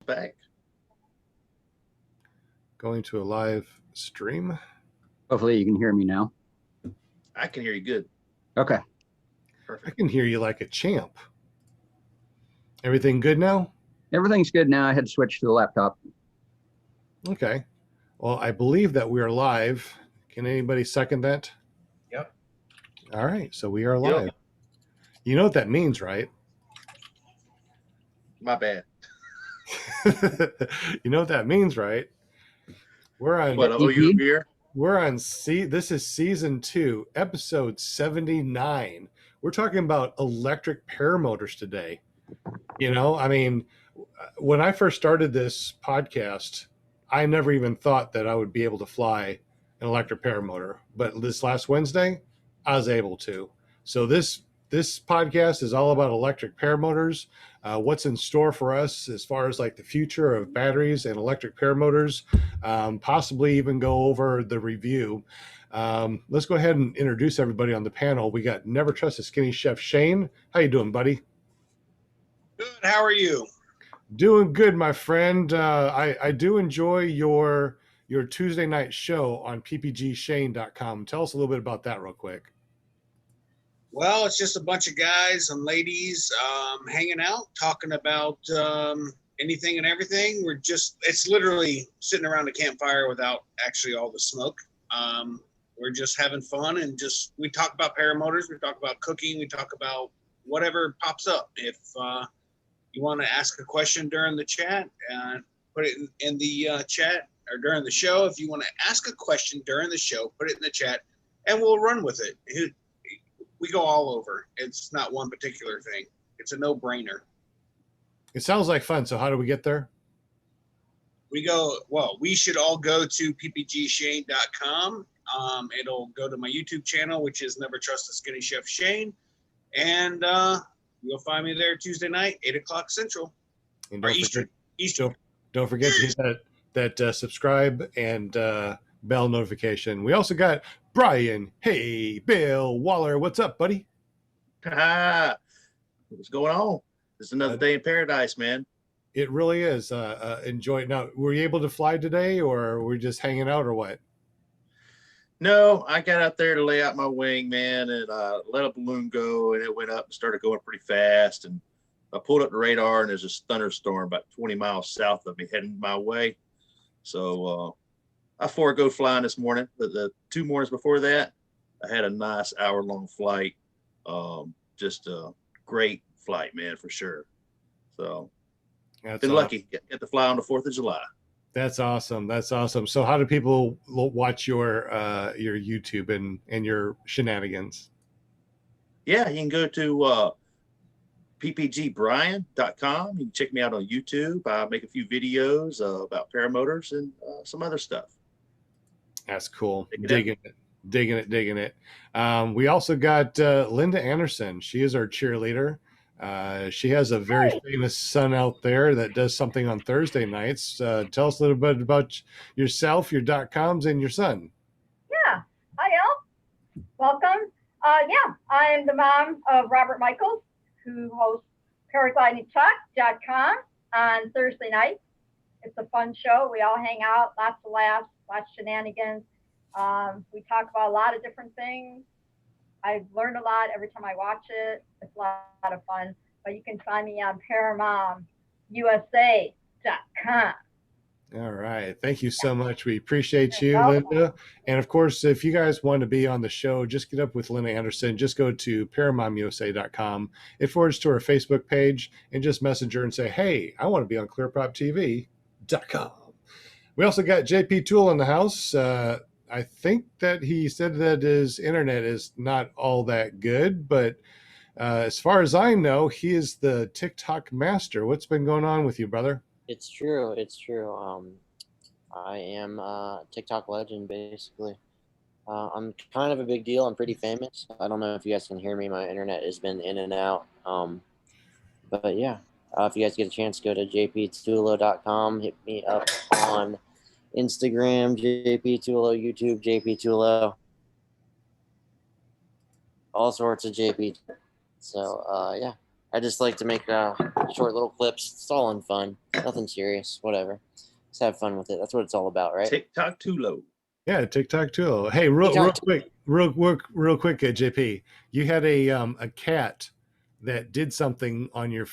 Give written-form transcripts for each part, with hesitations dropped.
back. Going to a live stream. Hopefully you can hear me now. I can hear you good. Okay. Perfect. I can hear you like a champ. Everything good now? Everything's good now. I had to switch to the laptop. Okay. Well, I believe that we are live. Can anybody second that? Yep. All right. So we are live. Yep. You know what that means, right? My bad. You know what that means, right? We're on What, owe you a beer? We're on this is season 2, episode 79. We're talking about electric paramotors today. You know, I mean, when I first started this podcast, I never even thought that I would be able to fly an electric paramotor. But this last Wednesday, I was able to. So this podcast is all about electric paramotors, what's in store for us as far as like the future of batteries and electric paramotors, possibly even go over the review. Let's go ahead and introduce everybody on the panel. We got Never Trust a Skinny Chef Shane. How you doing, buddy? Good. How are you? Doing good, my friend. I do enjoy your Tuesday night show on ppgshane.com. Tell us a little bit about that real quick. Well, it's just a bunch of guys and ladies hanging out, talking about anything and everything. It's literally sitting around a campfire without actually all the smoke. We're just having fun and we talk about paramotors, we talk about cooking, we talk about whatever pops up. If you want to ask a question during the chat, put it in the chat, or during the show. If you want to ask a question during the show, put it in the chat and we'll run with it. We go all over. It's not one particular thing. It's a no-brainer. It sounds like fun. So how do we get there? We should all go to ppgshane.com. It'll go to my YouTube channel, which is Never Trust a Skinny Chef Shane. And you'll find me there Tuesday night, 8 o'clock Central. And or Eastern. Don't forget to hit that subscribe and bell notification. We also got Brian. Hey, Bill Waller. What's up, buddy? What's going on? This is another day in paradise, man. It really is. Enjoy it. Now, were you able to fly today, or were you just hanging out, or what? No, I got out there to lay out my wing, man, and let a balloon go, and it went up and started going pretty fast. And I pulled up the radar, and there's a thunderstorm about 20 miles south of me heading my way. So I forego flying this morning. But the 2 mornings before that, I had a nice hour-long flight. Just a great flight, man, for sure. So been lucky. Get to fly on the 4th of July. That's awesome. That's awesome. So how do people watch your YouTube and your shenanigans? Yeah, you can go to ppgbrian.com. You can check me out on YouTube. I make a few videos about paramotors and some other stuff. That's cool. Digging it. We also got Linda Anderson. She is our cheerleader. She has a very famous son out there that does something on Thursday nights. Tell us a little bit about yourself, your .coms, and your son. Yeah. Hi, Al. Welcome. I am the mom of Robert Michaels, who hosts paraglidingtalk.com on Thursday nights. It's a fun show. We all hang out, lots of laughs, lots of shenanigans. We talk about a lot of different things. I've learned a lot every time I watch it. It's a lot of fun. But you can find me on ParamotorUSA.com. All right. Thank you so much. We appreciate you, Linda. And of course, if you guys want to be on the show, just get up with Linda Anderson. Just go to ParamotorUSA.com. It forwards to our Facebook page and just message her and say, hey, I want to be on ClearPropTV.com. We also got JP Tool in the house. I think that he said that his internet is not all that good, but as far as I know, he is the TikTok master. What's been going on with you, brother? It's true. I am a TikTok legend, basically. I'm kind of a big deal. I'm pretty famous. I don't know if you guys can hear me. My internet has been in and out. But yeah, if you guys get a chance, go to jptulo.com. Hit me up on Instagram, JP2Lo, YouTube, JP2Lo, all sorts of JP. So, yeah, I just like to make short little clips. It's all in fun. Nothing serious. Whatever. Just have fun with it. That's what it's all about, right? TikTok too low. Yeah, TikTok too. Hey, real quick, JP. You had a cat that did something on your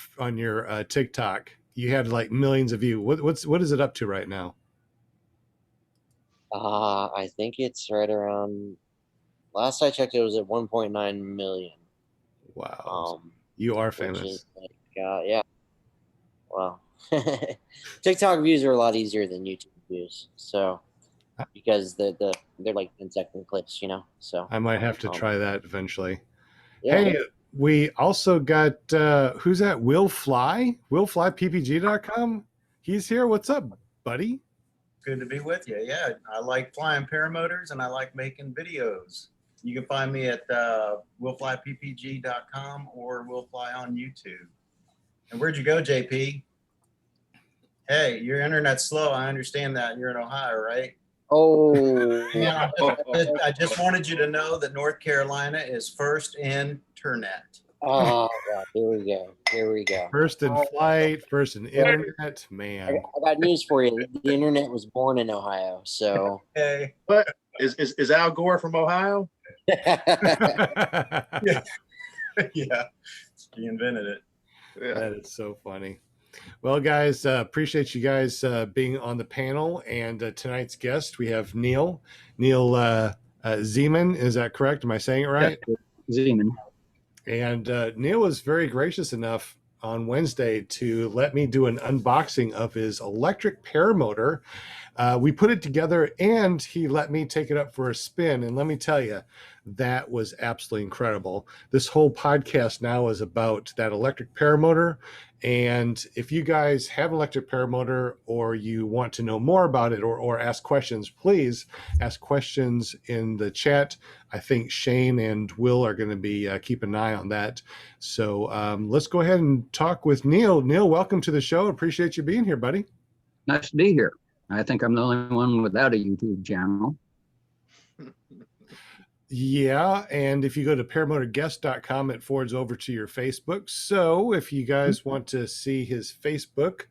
TikTok. You had like millions of views. What is it up to right now? I think it's right around. Last I checked, it was at 1.9 million. Wow. You are Which famous. is like, yeah. Well, TikTok views are a lot easier than YouTube views. So, because they're like 10-second clips, you know. So I might have to try that eventually. Yeah. Hey, we also got who's that? Will Fly? WillFlyPPG.com. He's here. What's up, buddy? Good to be with you. Yeah, I like flying paramotors and I like making videos. You can find me at willflyppg.com or willfly on YouTube. And where'd you go, JP? Hey, your internet's slow. I understand that. You're in Ohio, right? Oh. Yeah, I just wanted you to know that North Carolina is first in internet. Oh, yeah, here we go. First in flight, first in internet, man. I got news for you. The internet was born in Ohio, so. Okay. What is Al Gore from Ohio? Yeah. Yeah, he invented it. Yeah. That is so funny. Well, guys, appreciate you guys being on the panel. And tonight's guest, we have Neal Zeman. Is that correct? Am I saying it right? Zeman. And Neal was very gracious enough on Wednesday to let me do an unboxing of his electric paramotor. We put it together and he let me take it up for a spin. And let me tell you, that was absolutely incredible. This whole podcast now is about that electric paramotor. And if you guys have an electric paramotor or you want to know more about it or ask questions, please ask questions in the chat. I think Shane and Will are going to be keeping an eye on that. So let's go ahead and talk with Neal. Neal, welcome to the show. Appreciate you being here, buddy. Nice to be here. I think I'm the only one without a YouTube channel. Yeah, and if you go to paramotorguest.com, it forwards over to your Facebook. So if you guys want to see his Facebook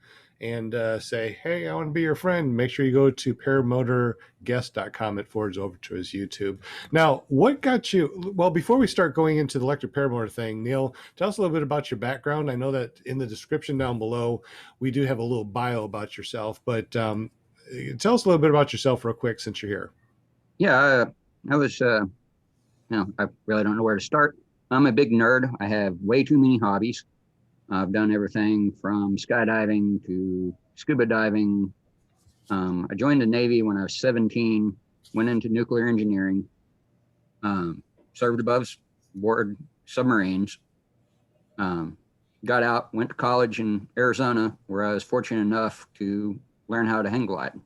and say, hey, I want to be your friend, make sure you go to paramotorguest.com. It forwards over to his YouTube. Now, what got you, well, before we start going into the electric paramotor thing, Neal, tell us a little bit about your background. I know that in the description down below, we do have a little bio about yourself, but tell us a little bit about yourself real quick since you're here. Yeah, I was... I really don't know where to start. I'm a big nerd. I have way too many hobbies. I've done everything from skydiving to scuba diving. I joined the Navy when I was 17, went into nuclear engineering, served above board submarines, got out, went to college in Arizona, where I was fortunate enough to learn how to hang glide.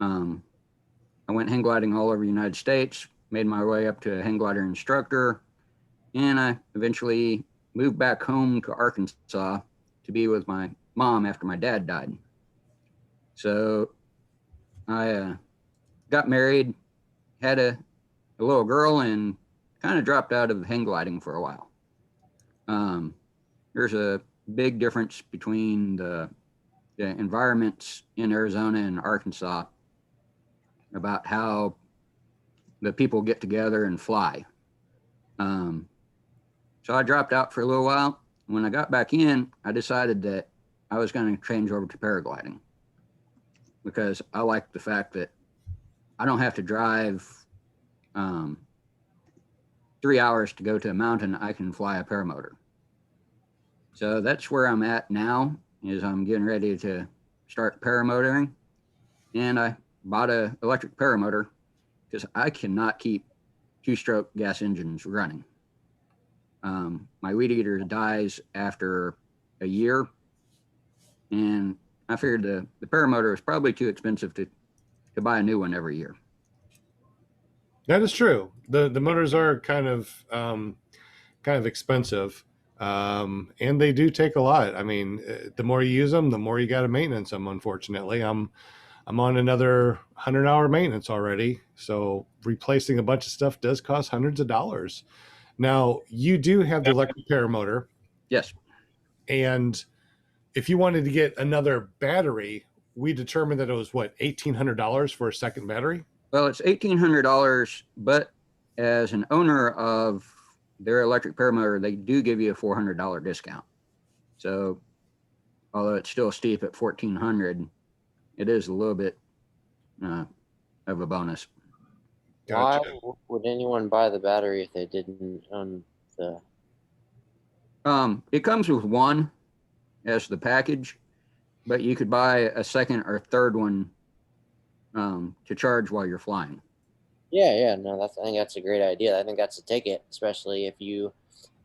I went hang gliding all over the United States, made my way up to a hang glider instructor, and I eventually moved back home to Arkansas to be with my mom after my dad died. So I got married, had a little girl, and kind of dropped out of hang gliding for a while. There's a big difference between the environments in Arizona and Arkansas about how the people get together and fly. So I dropped out for a little while. When I got back in, I decided that I was going to change over to paragliding because I like the fact that I don't have to drive 3 hours to go to a mountain. I can fly a paramotor. So that's where I'm at now, is I'm getting ready to start paramotoring. And I bought an electric paramotor because I cannot keep two-stroke gas engines running. My weed eater dies after a year, and I figured the paramotor is probably too expensive to buy a new one every year. That is true. The motors are kind of expensive, and they do take a lot. I mean, the more you use them, the more you got to maintenance them. Unfortunately, I'm on another 100-hour maintenance already. So replacing a bunch of stuff does cost hundreds of dollars. Now, you do have the electric paramotor. Yes. And if you wanted to get another battery, we determined that it was what, $1,800 for a second battery? Well, it's $1,800, but as an owner of their electric paramotor, they do give you a $400 discount. So although it's still steep at $1,400, it is a little bit of a bonus. Gotcha. Why would anyone buy the battery if they didn't own the? It comes with one as the package, but you could buy a second or third one to charge while you're flying. Yeah, no, I think that's a great idea. I think that's a ticket, especially if you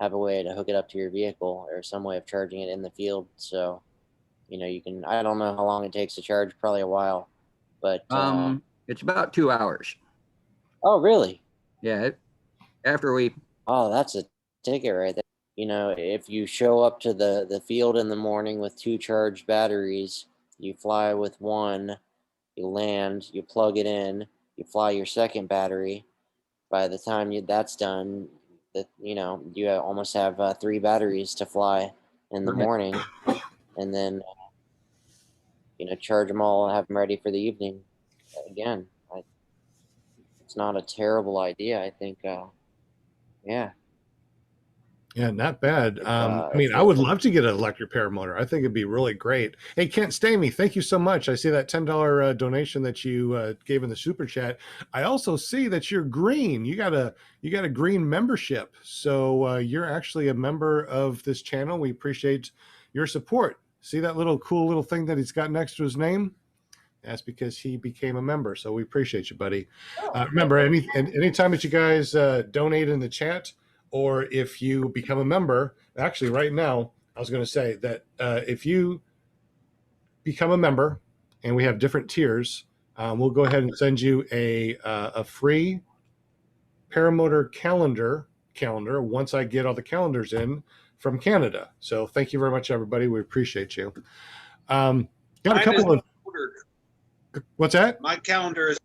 have a way to hook it up to your vehicle or some way of charging it in the field. So, you can. I don't know how long it takes to charge. Probably a while, but it's about 2 hours. Oh, really? Yeah. After we. Oh, that's a ticket right there. If you show up to the field in the morning with 2 charged batteries, you fly with one, you land, you plug it in, you fly your second battery. By the time that's done, you almost have 3 batteries to fly in the morning, and then charge them all, have them ready for the evening. Again, it's not a terrible idea. I think, yeah. Yeah, not bad. I mean, I would love to get an electric paramotor. I think it'd be really great. Hey, Kent Stamey, thank you so much. I see that $10 donation that you gave in the super chat. I also see that you're green. You got a green membership, so you're actually a member of this channel. We appreciate your support. See that cool little thing that he's got next to his name? That's because he became a member. So we appreciate you, buddy. Remember, anytime that you guys donate in the chat, or if you become a member, actually right now, I was going to say that if you become a member, and we have different tiers, we'll go ahead and send you a free Paramotor calendar once I get all the calendars in from Canada. So thank you very much, everybody. We appreciate you. Got a couple of. What's that? My calendar is.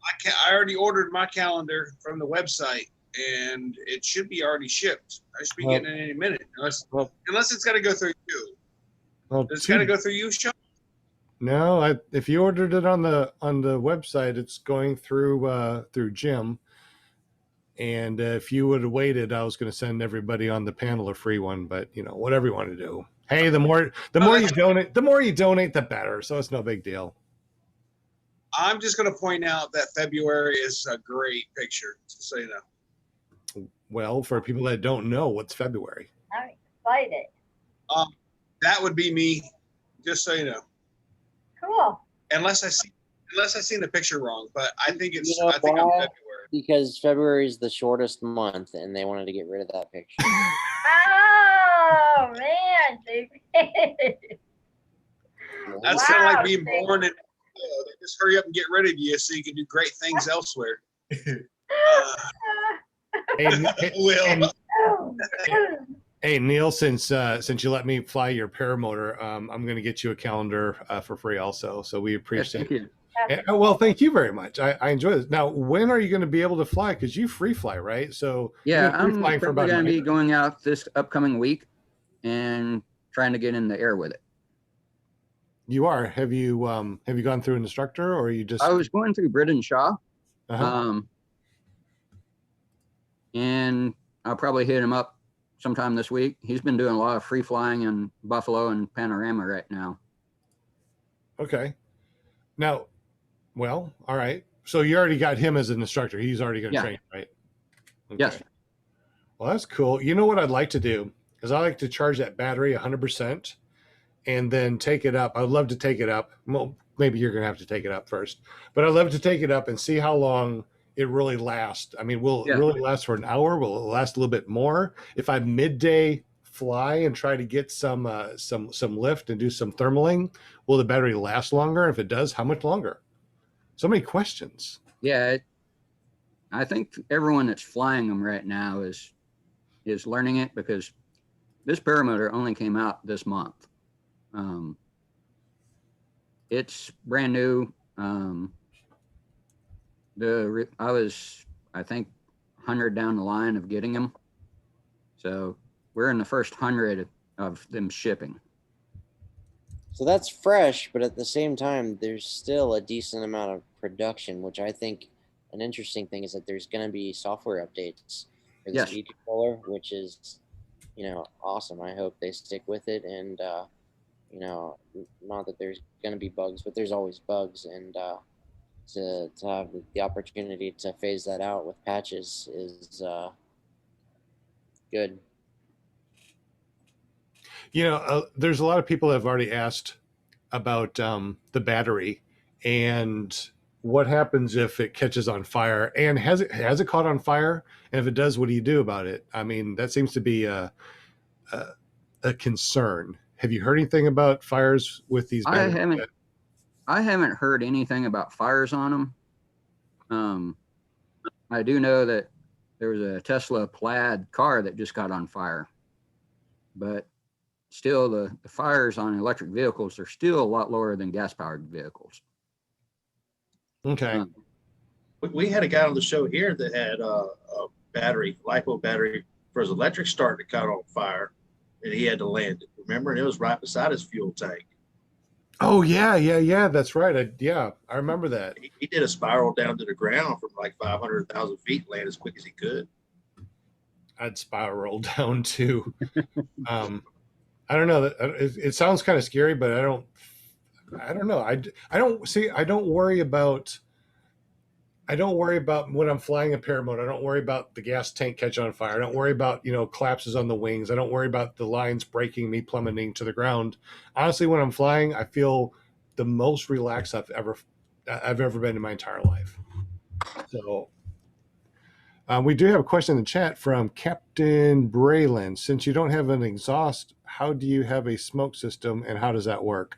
I already ordered my calendar from the website, and it should be already shipped. I should be getting it any minute, unless it's got to go through you. Well, Does it got to go through you, Sean? No, if you ordered it on the website, it's going through Jim. And if you would have waited, I was going to send everybody on the panel a free one. But whatever you want to do. Hey, the more you donate, the better. So it's no big deal. I'm just going to point out that February is a great picture, just so you know. Well, for people that don't know, what's February? I'm excited. That would be me, just so you know. Cool. Unless I seen the picture wrong, but I think it's. You know I think why? I'm February. Because February is the shortest month, and they wanted to get rid of that picture. Oh man, That's kind of like being born and they just hurry up and get rid of you so you can do great things elsewhere. Hey, Neal, since you let me fly your paramotor, I'm going to get you a calendar for free also. So we appreciate it. Well, thank you very much. I enjoy this. Now, when are you going to be able to fly? Because you free fly, right? So yeah, I'm probably going to be going out this upcoming week and trying to get in the air with it. You are. Have you gone through an instructor, or are you just? I was going through Britton Shaw, and I'll probably hit him up sometime this week. He's been doing a lot of free flying in Buffalo and Panorama right now. Okay. Now, well, all right. So you already got him as an instructor. He's already going to train, right? Okay. Yes. Well, that's cool. You know what I'd like to do is I like to charge that battery 100%. And then take it up. I'd love to take it up. Well, maybe you're going to have to take it up first, but I'd love to take it up and see how long it really lasts. I mean, will it really last for an hour? Will it last a little bit more? If I midday fly and try to get some lift and do some thermaling, will the battery last longer? If it does, how much longer? So many questions. Yeah, I think everyone that's flying them right now is learning it, because this paramotor only came out this month. It's brand new. I was, I think, 100 down the line of getting them. So we're in the first 100 of them shipping. So that's fresh, but at the same time, there's still a decent amount of production, which I think an interesting thing is that there's going to be software updates for the Yes. speed controller, which is, awesome. I hope they stick with it. And, not that there's going to be bugs, but there's always bugs. And to have the opportunity to phase that out with patches is good. There's a lot of people that have already asked about the battery and what happens if it catches on fire, and has it caught on fire, and if it does, what do you do about it? I mean, that seems to be a concern. Have you heard anything about fires with these batteries? I haven't heard anything about fires on them. I do know that there was a Tesla Plaid car that just got on fire, but still the fires on electric vehicles are still a lot lower than gas powered vehicles. Okay. We had a guy on the show here that had a battery, LiPo battery for his electric starter to caught on fire, and he had to land it. Remember, and it was right beside his fuel tank. Oh yeah. That's right. I remember that. He did a spiral down to the ground from like 500,000 feet, land as quick as he could. I'd spiral down too. I don't know. It sounds kind of scary, but I don't know. I don't worry about when I'm flying a paramotor. I don't worry about the gas tank catching on fire. I don't worry about, collapses on the wings. I don't worry about the lines breaking, me plummeting to the ground. Honestly, when I'm flying, I feel the most relaxed I've ever been in my entire life. So we do have a question in the chat from Captain Braylon. Since you don't have an exhaust, how do you have a smoke system, and how does that work?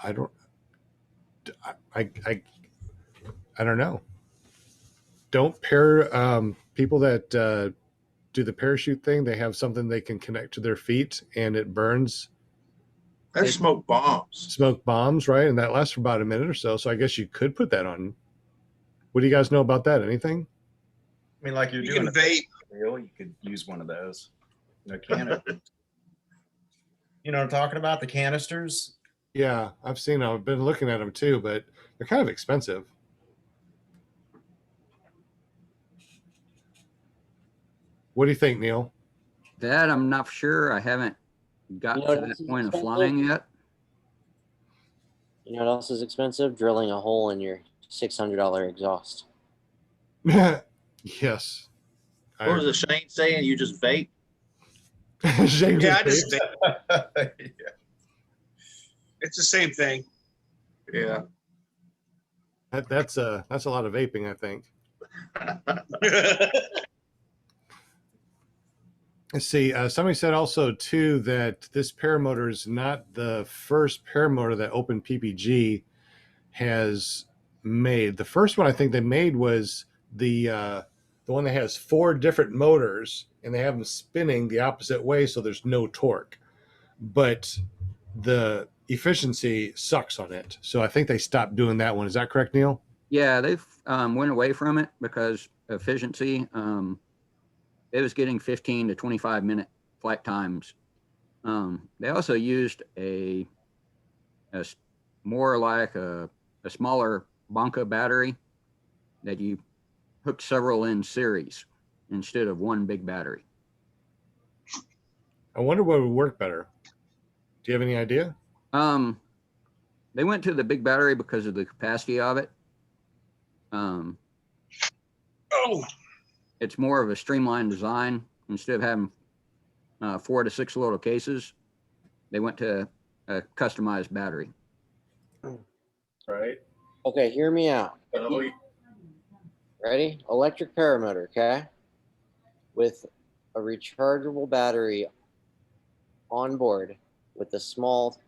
I don't know. Don't people that do the parachute thing, they have something they can connect to their feet and it burns. That's smoke bombs, right? And that lasts for about a minute or so. So I guess you could put that on. What do you guys know about that? Anything? I mean, like you can vape. You could use one of those. Canisters. You know what I'm talking about? The canisters. Yeah, I've seen them. I've been looking at them too, but they're kind of expensive. What do you think, Neal? That I'm not sure. I haven't gotten to that point of flying yet. You know what else is expensive? Drilling a hole in your $600 exhaust. Yes. What was the Shane saying? You just vape? Shane I just vape. Yeah. It's the same thing. Yeah. That's a lot of vaping, I think. Let's see. Somebody said also too that this paramotor is not the first paramotor that Open PPG has made. The first one I think they made was the one that has 4 different motors and they have them spinning the opposite way, so there's no torque. But the efficiency sucks on it, so I think they stopped doing that one. Is that correct, Neal? Yeah, they've went away from it because efficiency. It was getting 15 to 25 minute flight times. They also used a more like a smaller Bonka battery that you hooked several in series instead of one big battery. I wonder what would work better. Do you have any idea? They went to the big battery because of the capacity of it. It's more of a streamlined design. Instead of having 4 to 6 little cases, they went to a customized battery. Right. Okay, hear me out. Ready? Electric paramotor, okay? With a rechargeable battery on board with a small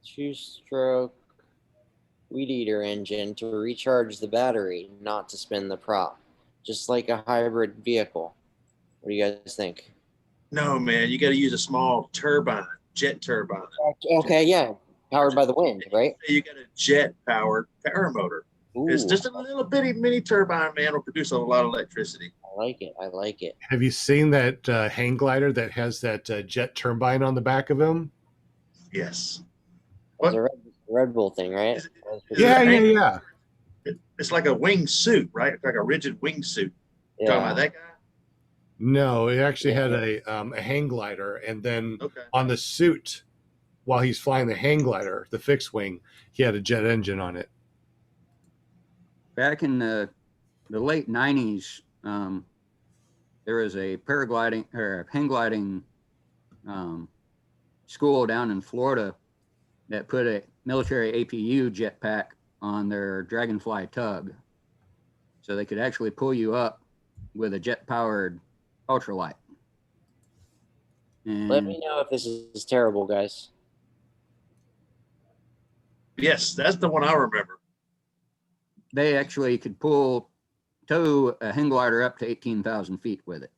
2-stroke weed eater engine to recharge the battery, not to spin the prop. Just like a hybrid vehicle. What do you guys think? No, man, you got to use a small turbine, jet turbine. Okay, yeah. Powered by the wind, right? You got a jet-powered paramotor. Ooh. It's just a little bitty mini turbine, man, will produce a lot of electricity. like it. I like it. Have you seen that hang glider that has that jet turbine on the back of him? Yes. It's What? a Red Bull thing, right? Is it- Yeah, yeah. It's like a wing suit, right? Like a rigid wing suit. Yeah. Talking about that guy? No, it actually had a hang glider, and then Okay. on the suit, while he's flying the hang glider, the fixed wing, he had a jet engine on it. Back in the late 90s, there was a paragliding or hang gliding school down in Florida that put a military APU jetpack on their Dragonfly tug. So they could actually pull you up with a jet-powered ultralight. And Let me know if this is terrible, guys. Yes, that's the one I remember. they actually could tow a hang glider up to 18,000 feet with it.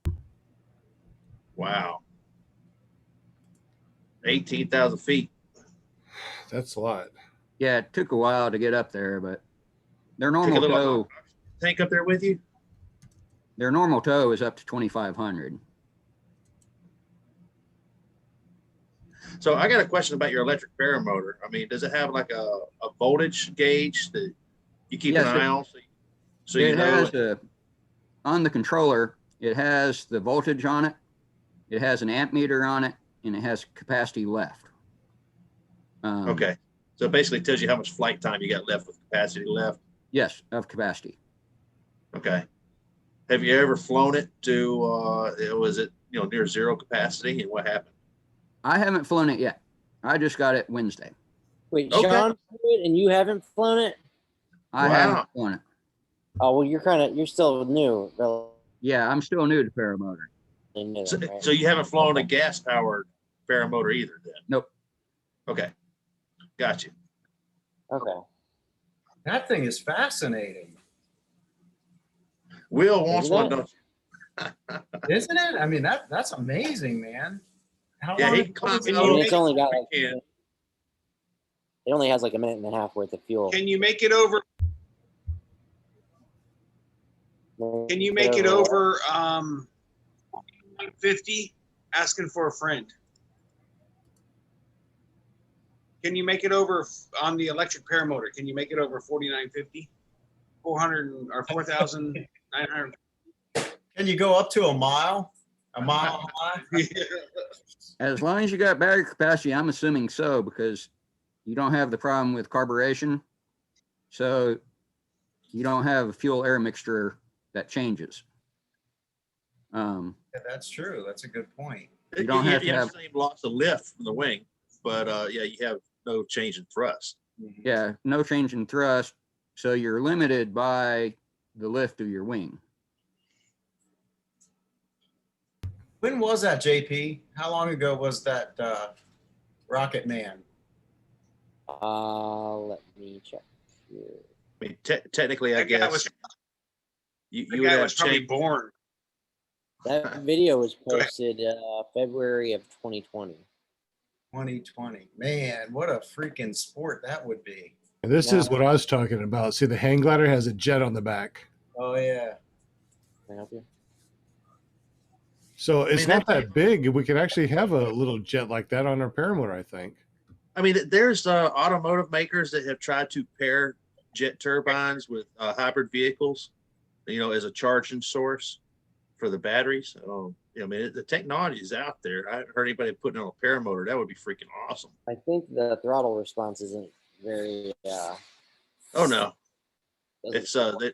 Wow. 18,000 feet. That's a lot. Yeah, it took a while to get up there, but their Take a normal little tow, tank up there with you? their normal tow is up to 2,500. So I got a question about your electric paramotor. I mean, does it have like a voltage gauge that you keep Yes, an eye on? So you It know. has on the controller, it has the voltage on it, it has an amp meter on it, and it has capacity left. Okay. So it basically tells you how much flight time you got left with capacity left. Yes, of capacity. Okay. Have you ever flown it to, was it, near zero capacity, and what happened? I haven't flown it yet. I just got it Wednesday. Wait, Okay. Sean flew it and you haven't flown it? I Wow. haven't flown it. Oh, well, you're still new. Yeah, I'm still new to paramotor. So you haven't flown a gas powered paramotor either then? Nope. Okay. Got you. Okay. That thing is fascinating, Will wants Isn't one, it? don't you? isn't it? I mean, that's amazing, man. How Yeah, long he ago climbed was it? out I mean, on it's only got like, weekend. it only has like a minute and a half worth of fuel. Can you make it over? Can you make it over 50? Asking for a friend. Can you make it over on the electric paramotor? Can you make it over 4950? 400 or 4,900? Can you go up to a mile? A mile high? As long as you got battery capacity, I'm assuming so, because you don't have the problem with carburation. So you don't have a fuel air mixture that changes. Yeah, that's true. That's a good point. You don't have to have- the same lots of lift from the wing, but yeah, you have no change in thrust. Yeah, no change in thrust. So you're limited by the lift of your wing. When was that, JP? How long ago was that Rocket Man? Let me check here. I mean, technically, I That guy guess was, you that would guy have was probably changed. born. That video was Go ahead. posted February of 2020. 2020. Man, what a freaking sport that would be. And this is what I was talking about. See, the hang glider has a jet on the back. Oh, yeah. Can I help you? So it's mean, not that big. We could actually have a little jet like that on our paramotor, I think. I mean, there's automotive makers that have tried to pair jet turbines with hybrid vehicles, as a charging source for the batteries. I mean, the technology is out there. I haven't heard anybody putting on a paramotor. That would be freaking awesome. I think the throttle response isn't very. Oh no, doesn't it's sound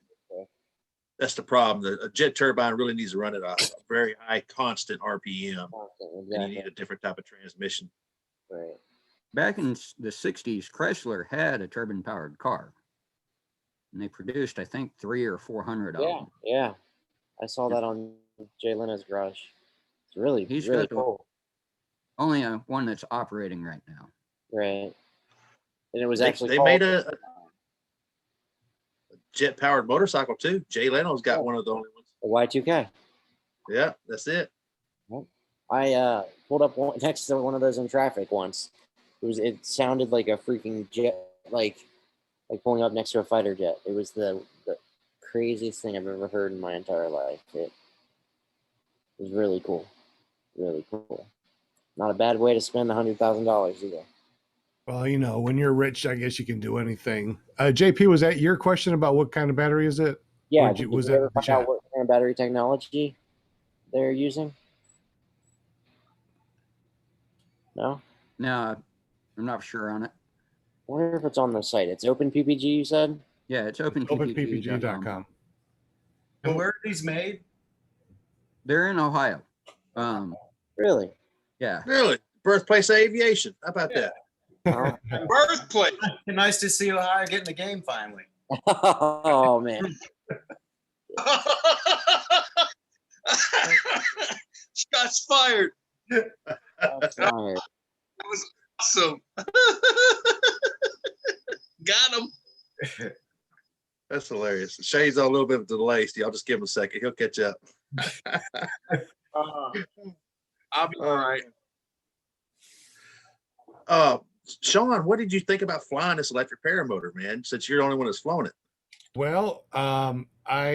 that's the problem. A jet turbine really needs to run at a very high constant RPM, constant, and you exactly. need a different type of transmission. Right. Back in the 60s, Chrysler had a turbine powered car. And they produced, I think, 300 or 400 of Yeah, them. yeah. I saw that on Jay Lena's garage. It's really, He's really got the- cool. Only one that's operating right now. Right. And it was They actually made a jet powered motorcycle too. Jay Leno's got one of the only ones. a Y2K. Yeah, that's it. I pulled up next to one of those in traffic once. It sounded like a freaking jet, like pulling up next to a fighter jet. It was the craziest thing I've ever heard in my entire life. It was really cool. Really cool. Not a bad way to spend $100,000 either. Well, you know, when you're rich, I guess you can do anything. JP, was that your question about what kind of battery is it? Yeah, Or did was you that ever the find out chat? what kind of battery technology they're using? No? No, I'm not sure on it. I wonder if it's on the site. It's OpenPPG, you said? Yeah, it's openppg.com. OpenPPG.com. And where are these made? They're in Ohio. Really? Yeah. Really? Birthplace of aviation. How about that? Oh, Birthplace. Nice to see Ohio getting the game finally. oh man. Shots fired. That's fire. That was awesome. Got him. That's hilarious. Shay's on a little bit of a delay. So I'll just give him a second. He'll catch up. I'll be all right. Sean, what did you think about flying this electric paramotor, man? Since you're the only one that's flown it. Well, I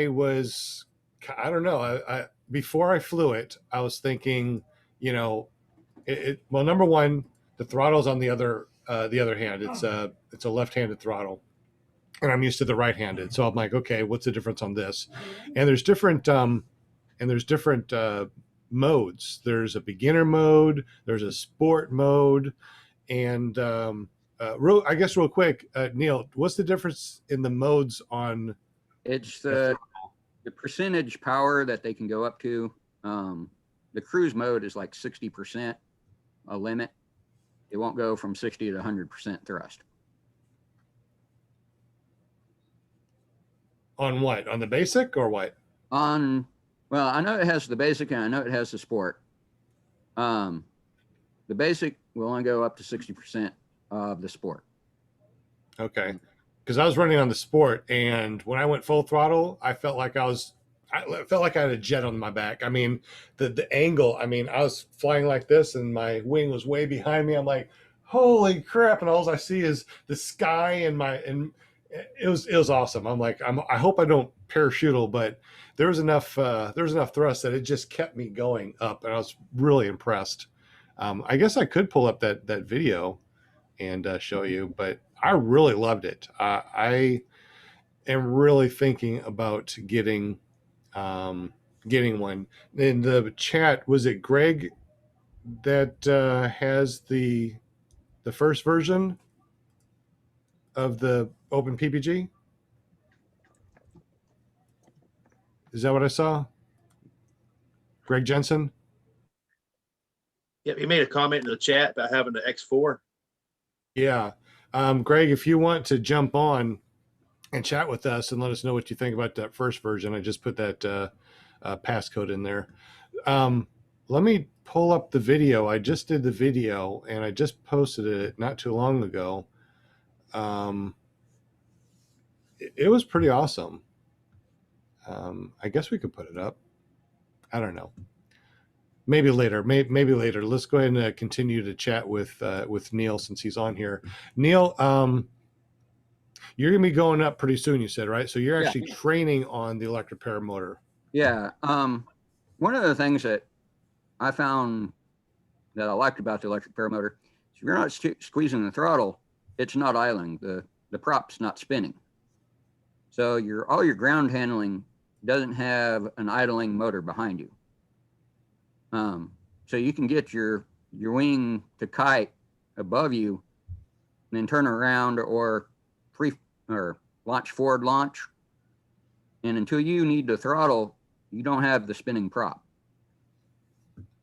don't know. I before I flew it, I was thinking, you know, well, number one, the throttle's on the other hand. It's a left-handed throttle, and I'm used to the right-handed. So I'm like, okay, what's the difference on this? And there's different modes. There's a beginner mode. There's a sport mode, and real quick, Neal, what's the difference in the modes on? It's the percentage power that they can go up to. The cruise mode is like 60% a limit. It won't go from 60 to 100% thrust. On what? On the basic or what? Well, I know it has the basic and I know it has the sport. The basic will only go up to 60% of the sport. Okay. Because I was running on the sport, and when I went full throttle, I felt like I had a jet on my back. I mean, the angle, I mean, I was flying like this and my wing was way behind me. I'm like, holy crap. And all I see is the sky and it was awesome. I'm like, I hope I don't parachute, but there was enough thrust that it just kept me going up, and I was really impressed. I guess I could pull up that video and show you, but I really loved it. I am really thinking about getting one. In the chat, was it Greg that has the first version of the Open PPG? Is that what I saw? Greg Jensen? Yep, he made a comment in the chat about having the X4. Yeah. Greg, if you want to jump on and chat with us and let us know what you think about that first version, I just put that passcode in there. Let me pull up the video. I just did the video and I just posted it not too long ago. It was pretty awesome. I guess we could put it up. I don't know. Maybe later. Maybe later. Let's go ahead and continue to chat with Neal since he's on here. Neal, you're gonna be going up pretty soon. You said, right? So you're actually training on the electric paramotor. Yeah. One of the things that I found that I liked about the electric paramotor is if you're not squeezing the throttle, it's not idling. The prop's not spinning. So all your ground handling doesn't have an idling motor behind you. So you can get your wing to kite above you and then turn around or launch forward launch. And until you need the throttle, you don't have the spinning prop.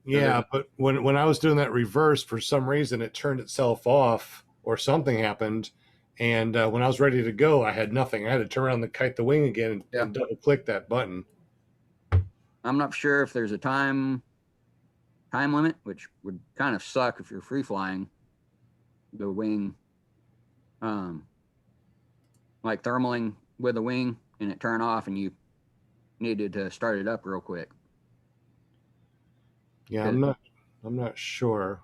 Yeah, but when I was doing that reverse, for some reason it turned itself off or something happened. And when I was ready to go, I had nothing. I had to turn around and kite the wing again and double click that button. I'm not sure if there's a time limit, which would kind of suck if you're free flying the wing, like thermaling with the wing and it turned off and you needed to start it up real quick. Yeah, I'm not sure.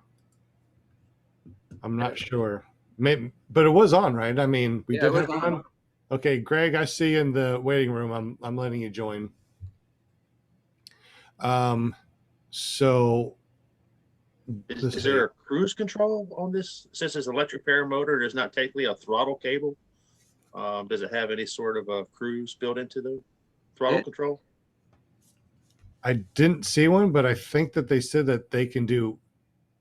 I'm not sure. Maybe, but it was on, right? I mean, we did have it on. Okay, Greg, I see you in the waiting room. I'm letting you join. So Is there a cruise control on this? Since it's electric paramotor, there's not technically a throttle cable. Does it have any sort of a cruise built into the throttle control? I didn't see one, but I think that they said that they can do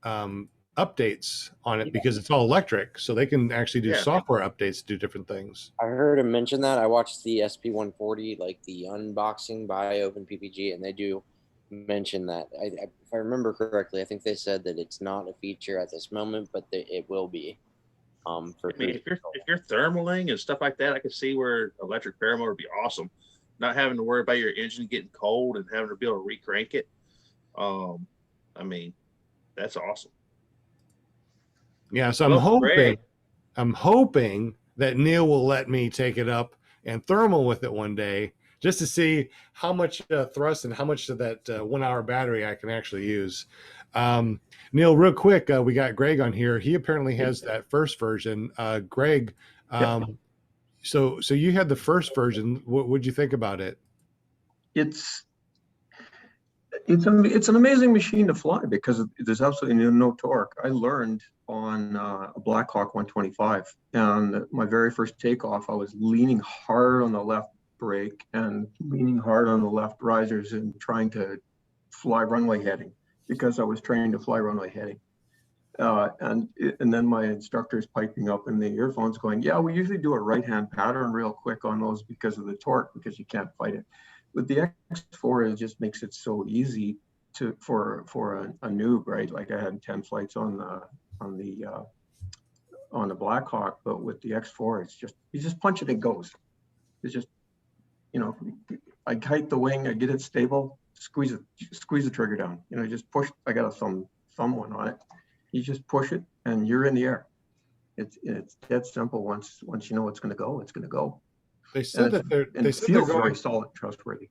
updates on it because it's all electric, so they can actually do software updates to do different things. I heard him mention that. I watched the SP140, like the unboxing by OpenPPG, and they do mention that. If I remember correctly, I think they said that it's not a feature at this moment, but it will be. For I mean, if you're thermaling and stuff like that, I could see where electric paramotor would be awesome. Not having to worry about your engine getting cold and having to be able to recrank it. I mean, that's awesome. Yeah, so Well, I'm hoping that Neal will let me take it up and thermal with it one day, just to see how much thrust and how much of that 1 hour battery I can actually use. Neal, real quick, we got Greg on here. He apparently has that first version. Greg, so you had the first version. What'd you think about it? It's an amazing machine to fly because there's absolutely no torque. I learned on a Blackhawk 125, and my very first takeoff, I was leaning hard on the left brake and leaning hard on the left risers and trying to fly runway heading because I was trained to fly runway heading. And then my instructor's piping up in the earphones going, yeah, we usually do a right-hand pattern real quick on those because of the torque, because you can't fight it. With the X4, it just makes it so easy for a noob, right? Like I had 10 flights on the Blackhawk, but with the X4, it's just, you just punch it, it goes. It's just, you know, I kite the wing, I get it stable, squeeze the trigger down. You know, just push. I got a thumb one on it. You just push it, and you're in the air. It's dead simple. Once you know it's going to go, it's going to go. They said that it feels very solid, trustworthy.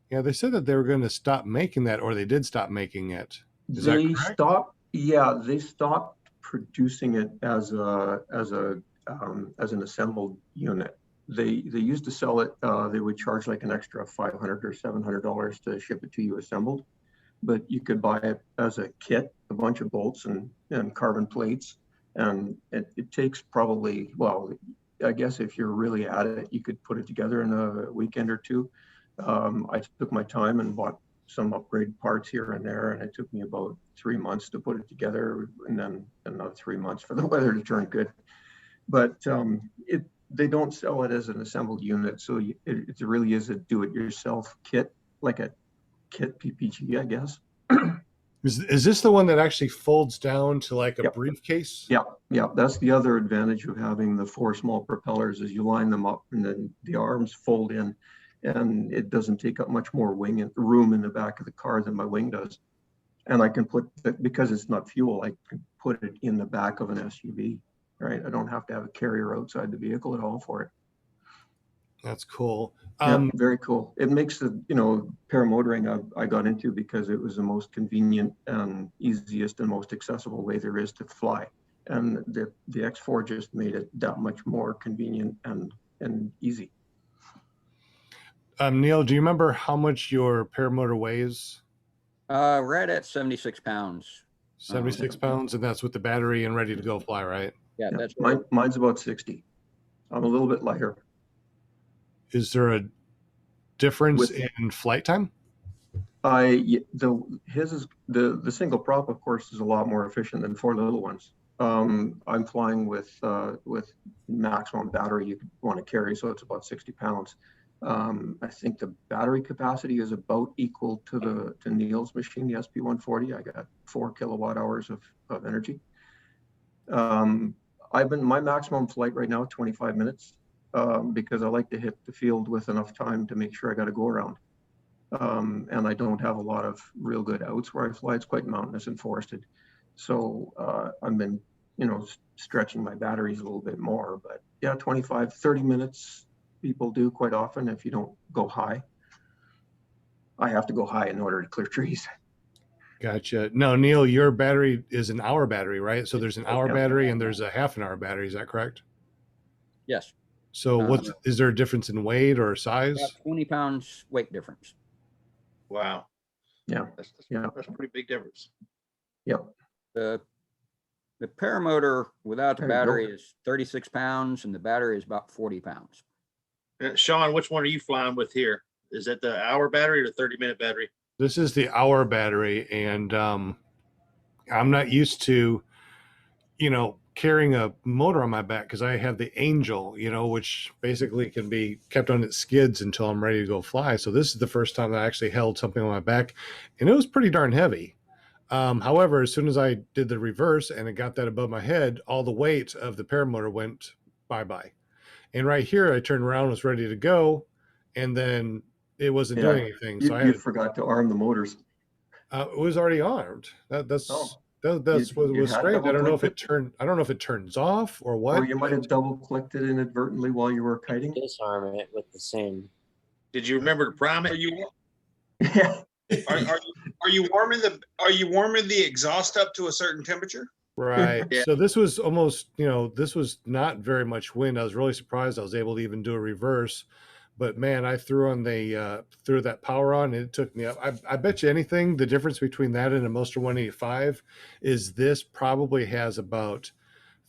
Yeah, they said that they were going to stop making that, or they did stop making it. Is that correct? They stopped producing it as an assembled unit. They used to sell it. They would charge like an extra $500 or $700 to ship it to you assembled, but you could buy it as a kit, a bunch of bolts and carbon plates, and it takes probably, well, I guess if you're really at it, you could put it together in a weekend or two. I took my time and bought some upgrade parts here and there, and it took me about 3 months to put it together, and then another 3 months for the weather to turn good. But they don't sell it as an assembled unit, so it really is a do-it-yourself kit, like a kit PPG, I guess. Is this the one that actually folds down to like a briefcase? Yeah. That's the other advantage of having the 4 small propellers is you line them up and then the arms fold in, and it doesn't take up much more room in the back of the car than my wing does. And I can put that, because it's not fuel, I can put it in the back of an SUV, right? I don't have to have a carrier outside the vehicle at all for it. That's cool. Very cool. It makes the, paramotoring I got into because it was the most convenient and easiest and most accessible way there is to fly. And the X4 just made it that much more convenient and easy. Neal, do you remember how much your paramotor weighs? Right at 76 pounds. 76 pounds, and that's with the battery and ready to go fly, right? Yeah, that's mine's about 60. I'm a little bit lighter. Is there a difference in flight time? The single prop, of course, is a lot more efficient than 4 little ones. I'm flying with maximum battery you want to carry, so it's about 60 pounds. I think the battery capacity is about equal to Neal's machine, the SP140. I got 4 kilowatt hours of energy. My maximum flight right now, 25 minutes. Because I like to hit the field with enough time to make sure I got to go around. And I don't have a lot of real good outs where I fly. It's quite mountainous and forested. So I've been, stretching my batteries a little bit more. But yeah, 25, 30 minutes people do quite often if you don't go high. I have to go high in order to clear trees. Gotcha. No, Neal, your battery is an hour battery, right? So there's an hour battery and there's a half an hour battery. Is that correct? Yes. So is there a difference in weight or size? About 20 pounds weight difference. Wow. Yeah. That's Yeah. that's a pretty big difference. Yep. The paramotor without the There you go. battery is 36 pounds, and the battery is about 40 pounds. Sean, which one are you flying with here? Is that the hour battery or the 30-minute battery? This is the hour battery, and I'm not used to, carrying a motor on my back because I have the Angel, which basically can be kept on its skids until I'm ready to go fly. So this is the first time that I actually held something on my back, and it was pretty darn heavy. However, as soon as I did the reverse and it got that above my head, all the weight of the paramotor went bye-bye. And right here, I turned around, was ready to go, and then it wasn't Yeah. doing anything. So You forgot to arm the motors. it was already armed. That's Oh. that's what You was had strange. I don't know if double-clicked it turned. I don't know if it turns off or what. Or you might have double-clicked it inadvertently while you were kiting. Disarm it with the same. Did you remember to prime Are it? you Yeah. are you warming the exhaust up to a certain temperature? Right. Yeah. So this was almost, this was not very much wind. I was really surprised I was able to even do a reverse. But man, I threw on threw that power on, and it took me up. I bet you anything, the difference between that and a Moster 185 is this probably has about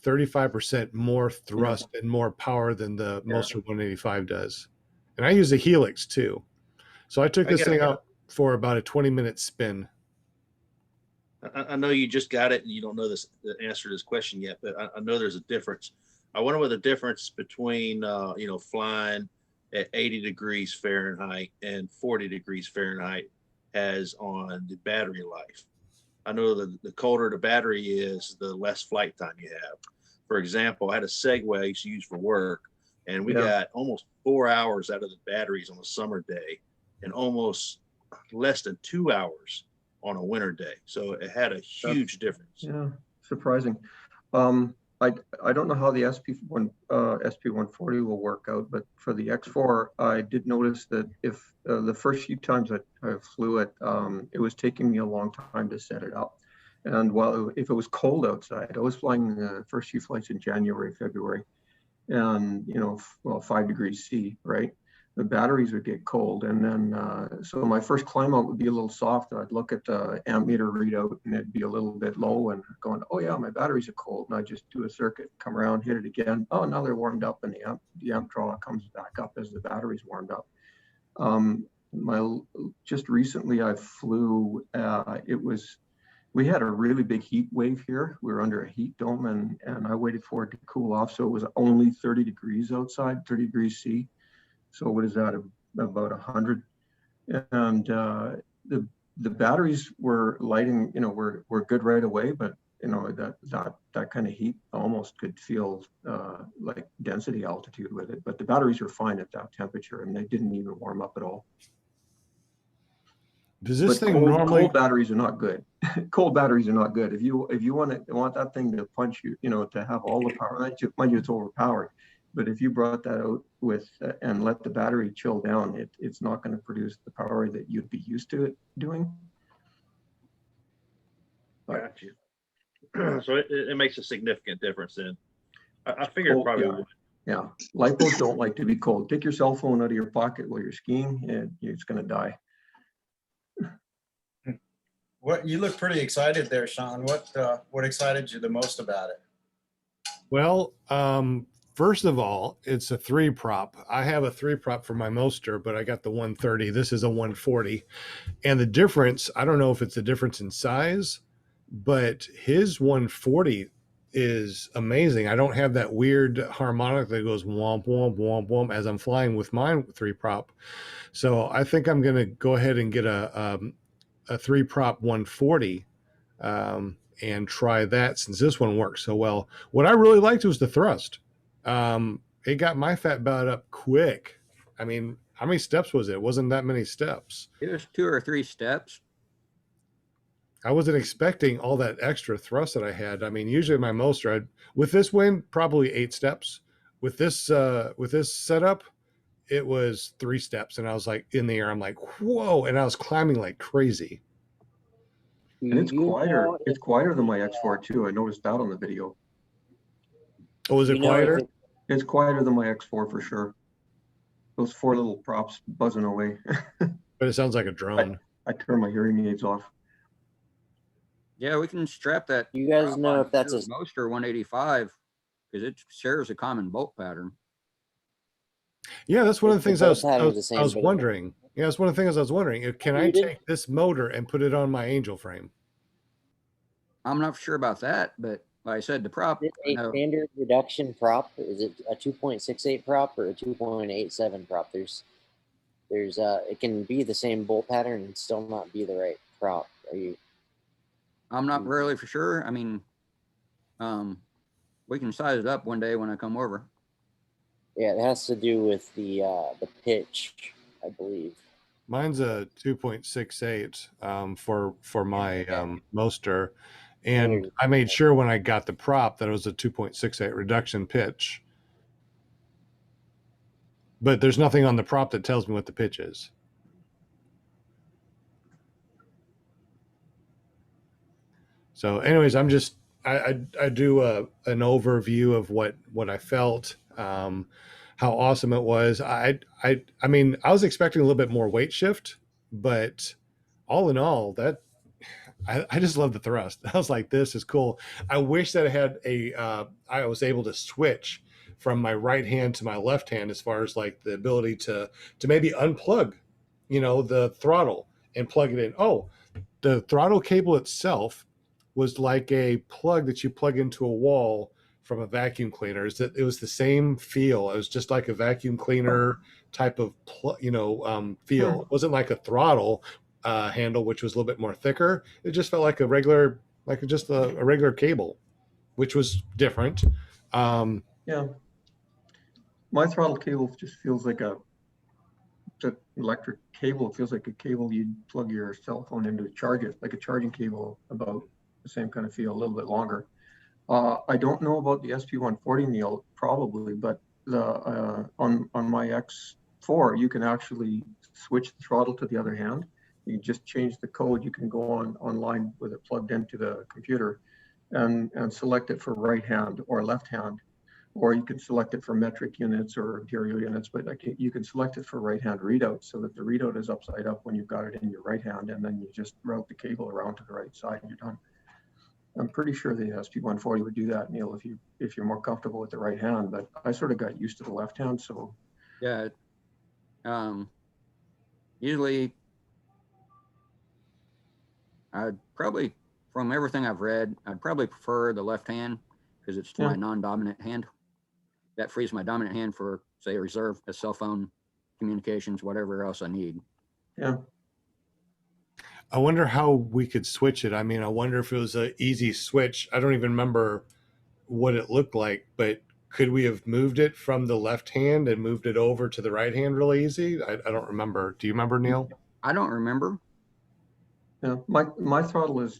35% more thrust and more power than the Moster 185 does. And I use a Helix too. So I took this thing out for about a 20-minute spin. I know you just got it and you don't know the answer to this question yet, but I know there's a difference. I wonder what the difference between flying at 80 degrees Fahrenheit and 40 degrees Fahrenheit has on the battery life. I know that the colder the battery is, the less flight time you have. For example, I had a Segway I used to use for work, and we got almost 4 hours out of the batteries on a summer day and almost less than 2 hours on a winter day. So it had a huge difference. Yeah, surprising. I don't know how the SP140 will work out, but for the X4, I did notice that if the first few times I flew it, it was taking me a long time to set it up. And if it was cold outside, I was flying the first few flights in January, February, and 5 degrees C, right? The batteries would get cold, and then so my first climb out would be a little soft. I'd look at the amp meter readout, and it'd be a little bit low, and going, oh yeah, my batteries are cold. And I just do a circuit, come around, hit it again. Oh, now they're warmed up, and the amp draw comes back up as the battery's warmed up. Just recently I flew. We had a really big heat wave here. We were under a heat dome, and I waited for it to cool off. So it was only 30 degrees outside, 30 degrees C. So what is that, about 100? And the batteries were lighting, were good right away, but that kind of heat almost could feel like density altitude with it. But the batteries were fine at that temperature, and they didn't even warm up at all. Does this thing cold batteries are not good. Cold batteries are not good. If you want that thing to punch you, to have all the power, mind you, it's overpowered. But if you brought that out with and let the battery chill down, it's not going to produce the power that you'd be used to it doing. Got you. So it makes a significant difference then. I figured probably would. Yeah, lipos don't like to be cold. Take your cell phone out of your pocket while you're skiing, and it's going to die. What, you look pretty excited there, Sean. What excited you the most about it? Well, first of all, it's a 3-prop. I have a 3-prop for my Moster, but I got the 130. This is a 140. And the difference, I don't know if it's the difference in size, but his 140 is amazing. I don't have that weird harmonic that goes womp, womp, womp, womp as I'm flying with my 3-prop. So I think I'm going to go ahead and get a 3-prop 140 and try that since this one works so well. What I really liked was the thrust. It got my fat butt up quick. I mean, how many steps was it? It wasn't that many steps. It was 2 or 3 steps. I wasn't expecting all that extra thrust that I had. I mean, usually my Moster, with this wind, probably 8 steps. With this setup, it was 3 steps, and I was like in the air. I'm like, whoa! And I was climbing like crazy. And it's quieter. It's quieter than my X4 too. I noticed that on the video. Oh, is it quieter? It's quieter than my X4 for sure. Those 4 little props buzzing away. But it sounds like a drone. I turn my hearing aids off. Yeah, we can strap that. You guys know if that's a Moster 185 because it shares a common bolt pattern. Yeah, that's one of the things I was but wondering. Yeah, that's one of the things I was wondering. Can I take this motor and put it on my Angel frame? I'm not sure about that, but like I said, the prop. Is it a standard reduction prop? Is it a 2.68 prop or a 2.87 prop? There's it can be the same bolt pattern and still not be the right prop. I'm not really for sure. I mean, we can size it up one day when I come over. Yeah, it has to do with the pitch, I believe. Mine's a 2.68 for my Moster, and I made sure when I got the prop that it was a 2.68 reduction pitch. But there's nothing on the prop that tells me what the pitch is. So, anyways, I do an overview of what I felt, how awesome it was. I mean, I was expecting a little bit more weight shift, but all in all, that I just love the thrust. I was like, this is cool. I wish that I had I was able to switch from my right hand to my left hand as far as like the ability to maybe unplug, the throttle and plug it in. Oh, the throttle cable itself was like a plug that you plug into a wall from a vacuum cleaner. It was the same feel. It was just like a vacuum cleaner type of feel. It wasn't like a throttle handle, which was a little bit more thicker. It just felt like a regular cable, which was different. Yeah, my throttle cable just feels like it's an electric cable. It feels like a cable you'd plug your cell phone into to charge it, like a charging cable, about the same kind of feel, a little bit longer. I don't know about the SP140, Neal, probably, but on my X4, you can actually switch the throttle to the other hand. You just change the code. You can go online with it plugged into the computer and select it for right hand or left hand, or you can select it for metric units or imperial units, but you can select it for right hand readout so that the readout is upside up when you've got it in your right hand, and then you just route the cable around to the right side and you're done. I'm pretty sure the SP140 would do that, Neal, if you're more comfortable with the right hand, but I sort of got used to the left hand, so. Yeah. Usually I'd probably, from everything I've read, I'd probably prefer the left hand because it's my non-dominant hand. That frees my dominant hand for, say, reserve a cell phone, communications, whatever else I need. Yeah. I wonder how we could switch it. I mean, I wonder if it was an easy switch. I don't even remember what it looked like, but could we have moved it from the left hand and moved it over to the right hand really easy? I don't remember. Do you remember, Neal? I don't remember. Yeah, my throttle is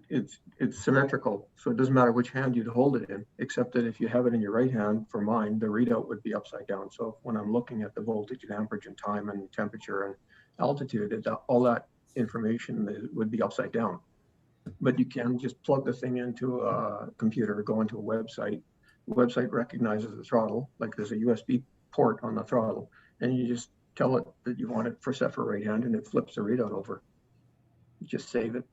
it's symmetrical, so it doesn't matter which hand you'd hold it in, except that if you have it in your right hand, for mine, the readout would be upside down. So when I'm looking at the voltage and amperage and time and temperature and altitude, all that information would be upside down. But you can just plug the thing into a computer, go into a website. The website recognizes the throttle, like there's a USB port on the throttle, and you just tell it that you want it set for right hand, and it flips the readout over. You just save it.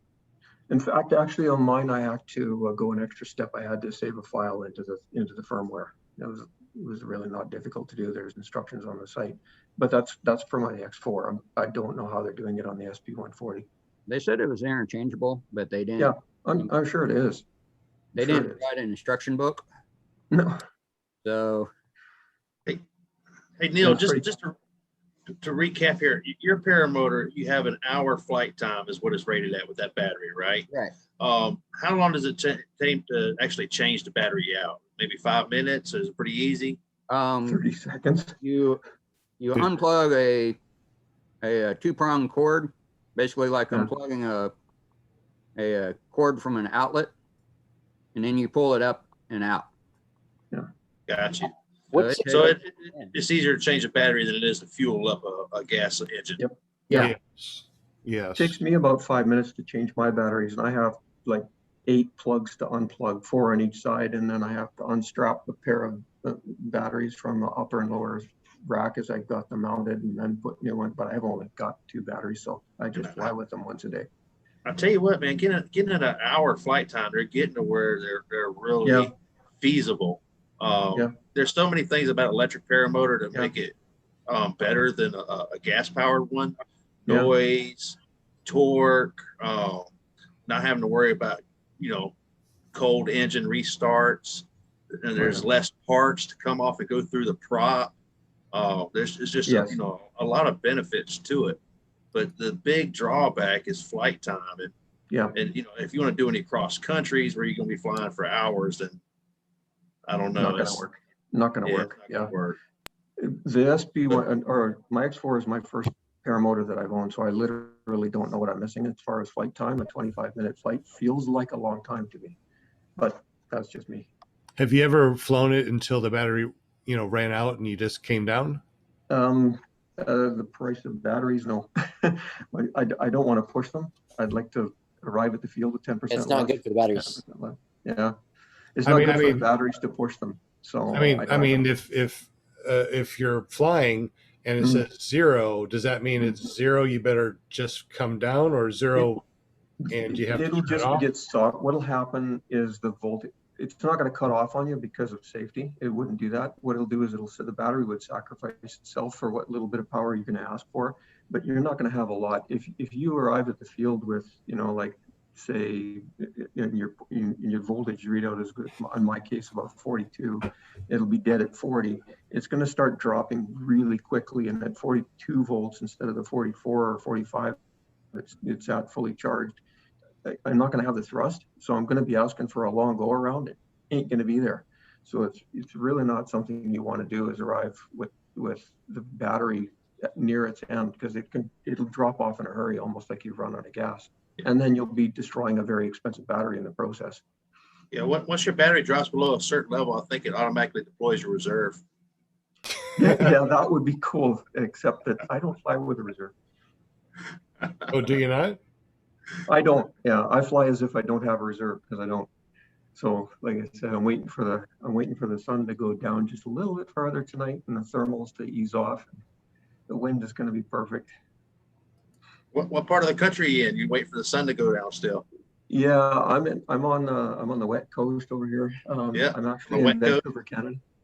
In fact, actually on mine, I had to go an extra step. I had to save a file into the firmware. It was really not difficult to do. There's instructions on the site, but that's for my X4. I don't know how they're doing it on the SP140. They said it was interchangeable, but they didn't. Yeah, I'm sure it is. They didn't provide an instruction book. No. So. Hey, Neal, just to recap here, your Paramotor, you have an hour flight time is what it's rated at with that battery, right? Right. How long does it take to actually change the battery out? Maybe 5 minutes? Is it pretty easy? 30 seconds. You unplug a two-prong cord, basically like unplugging a cord from an outlet, and then you pull it up and out. Yeah. Gotcha. So it's easier to change a battery than it is to fuel up a gas engine. Yep. Yeah. Yes. It takes me about 5 minutes to change my batteries, and I have like 8 plugs to unplug, 4 on each side, and then I have to unstrap a pair of batteries from the upper and lower rack as I got them mounted and then put new one, but I've only got 2 batteries, so I just fly with them once a day. I tell you what, man, getting at an hour flight time, they're getting to where they're really feasible. There's so many things about electric paramotor that make it better than a gas powered one. Noise, torque, not having to worry about, cold engine restarts, and there's less parts to come off and go through the prop. It's just a lot of benefits to it, but the big drawback is flight time. And if you want to do any cross countries where you're going to be flying for hours, then I don't know. Not going to work. Not going to work. Yeah. The SB1 or my X4 is my first paramotor that I've owned, so I literally don't know what I'm missing as far as flight time. A 25-minute flight feels like a long time to me, but that's just me. Have you ever flown it until the battery, ran out and you just came down? The price of batteries, no. I don't want to push them. I'd like to arrive at the field with 10%. It's not good for the batteries. Yeah, it's not good for the batteries to push them. So if you're flying and it says 0, does that mean it's 0? You better just come down, or 0, and you have it'll to just get stuck. What'll happen is the voltage. It's not going to cut off on you because of safety. It wouldn't do that. What it'll do is the battery would sacrifice itself for what little bit of power you're going to ask for, but you're not going to have a lot. If you arrive at the field with, like say in your voltage readout is good, in my case about 42, it'll be dead at 40. It's going to start dropping really quickly, and at 42 volts instead of the 44 or 45, it's at fully charged. I'm not going to have the thrust, so I'm going to be asking for a long go around. It ain't going to be there. So it's really not something you want to do, is arrive with the battery near its end, because it'll drop off in a hurry, almost like you run out of gas, and then you'll be destroying a very expensive battery in the process. Yeah, once your battery drops below a certain level, I think it automatically deploys your reserve. Yeah, that would be cool, except that I don't fly with a reserve. Oh, do you not? I don't. Yeah, I fly as if I don't have a reserve, because I don't. So, like I said, I'm waiting for the sun to go down just a little bit farther tonight, and the thermals to ease off. The wind is going to be perfect. What part of the country are you in? You wait for the sun to go down still? Yeah, I'm on the wet coast over here. I'm actually in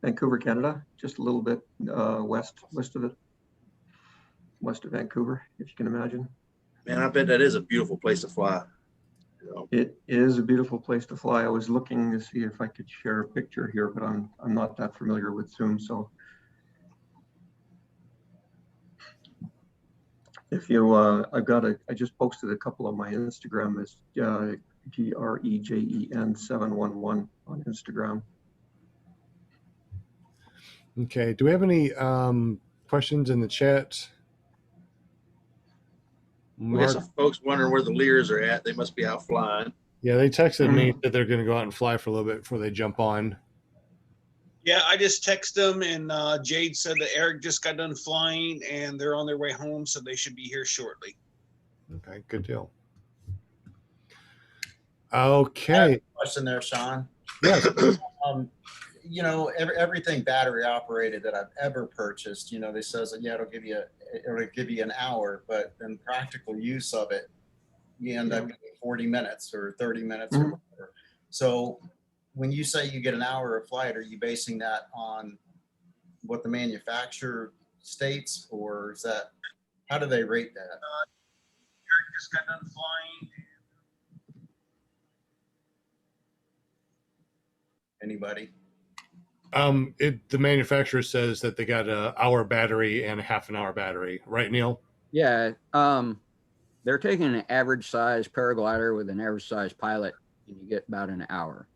Vancouver, Canada, just a little bit west of Vancouver, if you can imagine. Man, I bet that is a beautiful place to fly. It is a beautiful place to fly. I was looking to see if I could share a picture here, but I'm not that familiar with Zoom. So if you, I just posted a couple of my Instagram. It's GREJEN 711 on Instagram. Okay. Do we have any questions in the chat? We got some folks wondering where the Lears are at. They must be out flying. Yeah, they texted me that they're going to go out and fly for a little bit before they jump on. Yeah, I just texted them, and Jade said that Eric just got done flying, and they're on their way home, so they should be here shortly. Okay, good deal. Okay. Question there, Sean. Yes. Everything battery operated that I've ever purchased, they says that it'll give you an hour, but then practical use of it, you end up getting 40 minutes or 30 minutes or whatever. So when you say you get an hour of flight, are you basing that on what the manufacturer states, or is that, how do they rate that? Eric just got done flying. Anybody? The manufacturer says that they got an hour battery and a half an hour battery, right, Neal? Yeah. They're taking an average size paraglider with an average size pilot, and you get about an hour.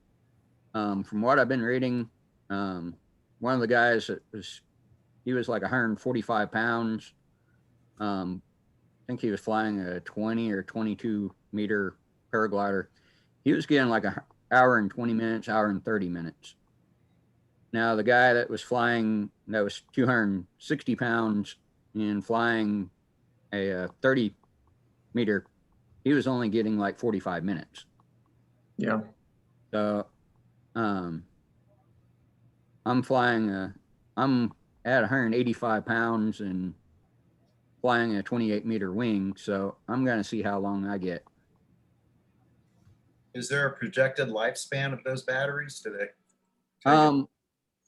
From what I've been reading, one of the guys he was like 145 pounds. I think he was flying a 20 or 22 meter paraglider. He was getting like an hour and 20 minutes, hour and 30 minutes. Now, the guy that was flying, that was 260 pounds and flying a 30 meter, he was only getting like 45 minutes. Yeah. So I'm flying, I'm at 185 pounds and flying a 28-meter wing. So I'm going to see how long I get. Is there a projected lifespan of those batteries today?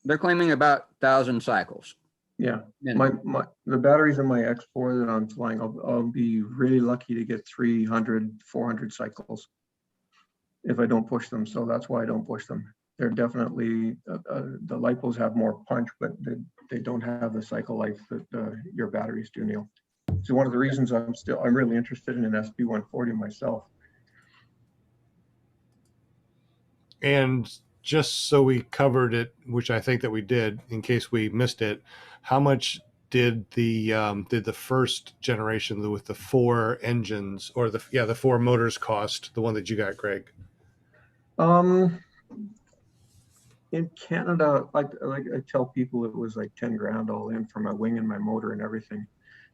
They're claiming about 1,000 cycles. Yeah, minimum. the batteries in my X4 that I'm flying, I'll be really lucky to get 300, 400 cycles if I don't push them. So that's why I don't push them. They're definitely, the lipos have more punch, but they don't have the cycle life that your batteries do, Neil. So one of the reasons I'm really interested in an SB140 myself. And just so we covered it, which I think that we did, in case we missed it, how much did the first generation with the 4 engines, or the 4 motors cost? The one that you got, Greg? In Canada, like I tell people, it was like 10 grand all in for my wing and my motor and everything.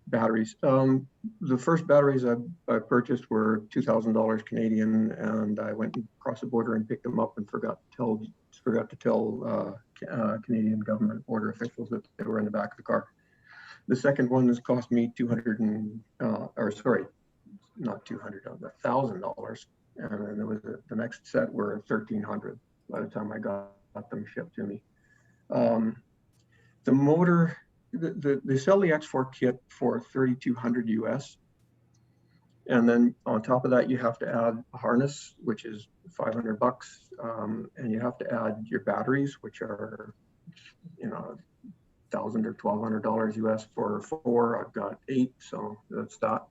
Batteries. The first batteries I purchased were $2,000 Canadian, and I went across the border and picked them up and forgot to tell Canadian government border officials that they were in the back of the car. The second one has cost me $1,000, and then there was the next set were $1,300 by the time I got them shipped to me. The motor. They sell the X4 kit for $3,200 US. And then on top of that, you have to add a harness, which is $500. And you have to add your batteries, which are, $1,000 or $1,200 US for 4. I've got 8, so that's that.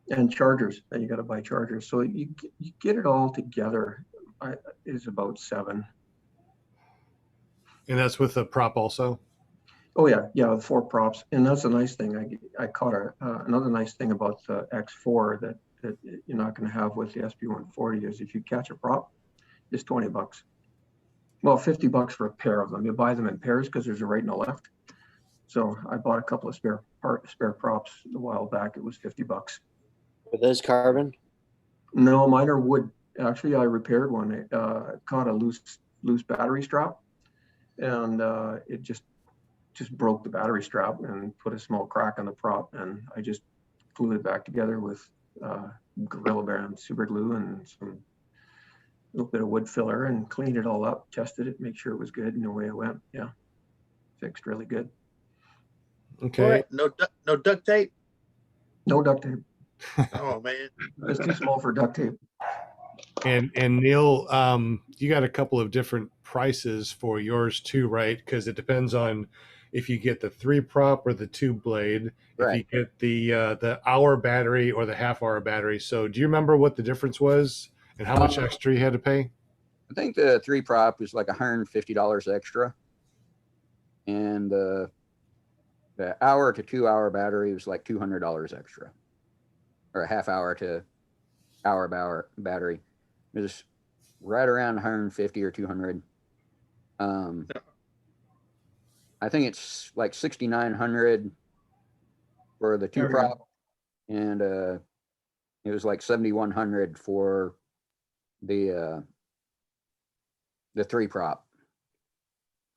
And chargers, and you got to buy chargers. So you get it all together is about $7. And that's with the prop also? Oh yeah, the 4 props, and that's a nice thing. I caught another nice thing about the X4 that you're not going to have with the SB140 is if you catch a prop, it's $20. Well, $50 for a pair of them. You buy them in pairs because there's a right and a left. So I bought a couple of spare props a while back. It was $50. Are those carbon? No, mine are wood. Actually, I repaired one. I caught a loose battery strap, and it just broke the battery strap and put a small crack on the prop, and I just glued it back together with Gorilla Brand super glue and some little bit of wood filler and cleaned it all up, tested it, make sure it was good, and away it went. Yeah, fixed really good. Okay. Right. No duct tape? No duct tape. Oh man, It's too small for duct tape. And Neal, you got a couple of different prices for yours too, right? Because it depends on if you get the 3 prop or the 2 blade, Right. if you get the hour battery or the half-hour battery. So do you remember what the difference was and how much extra you had to pay? I think the 3 prop is like $150 extra. And the hour to 2 hour battery was like $200 extra. Or a half hour to hour battery. It was right around 150 or 200. I think it's like 6,900 for the 2 prop, and it was like 7,100 for the 3 prop.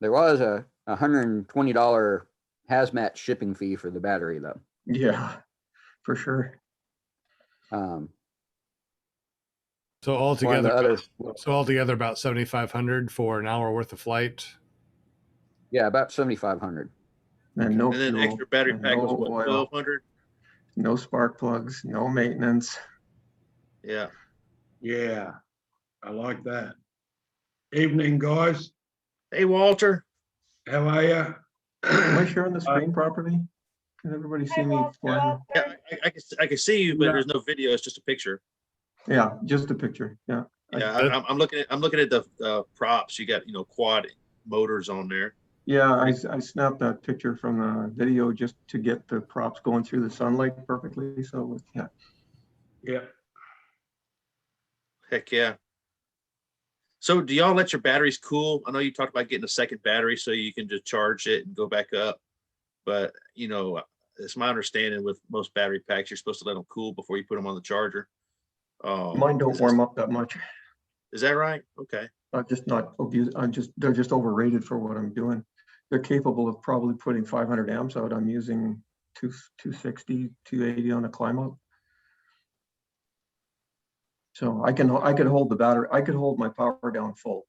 There was a $120 hazmat shipping fee for the battery though. Yeah, for sure. So altogether about 7,500 for an hour worth of flight. Yeah, about 7,500. And no and then fuel, extra battery and pack no was what, oil, 1,200? no spark plugs, no maintenance. Yeah. Yeah, I like that. Evening, guys. Hey Walter. How are you? Am I sharing the screen properly? Can everybody see me flying? Yeah, I can see you, but there's no video. It's just a picture. Yeah, just a picture. Yeah. Yeah, I'm looking at the props. You got quad motors on there. Yeah, I snapped that picture from the video just to get the props going through the sunlight perfectly. So yeah. Yeah. Heck yeah. So do y'all let your batteries cool? I know you talked about getting a second battery so you can just charge it and go back up. But it's my understanding with most battery packs, you're supposed to let them cool before you put them on the charger. Mine don't warm up that much. Is that right? Okay. I'm just not abused. They're just overrated for what I'm doing. they're capable of probably putting 500 amps out. I'm using 260, 280 on a climb out. So I could hold the battery. I could hold my power down full,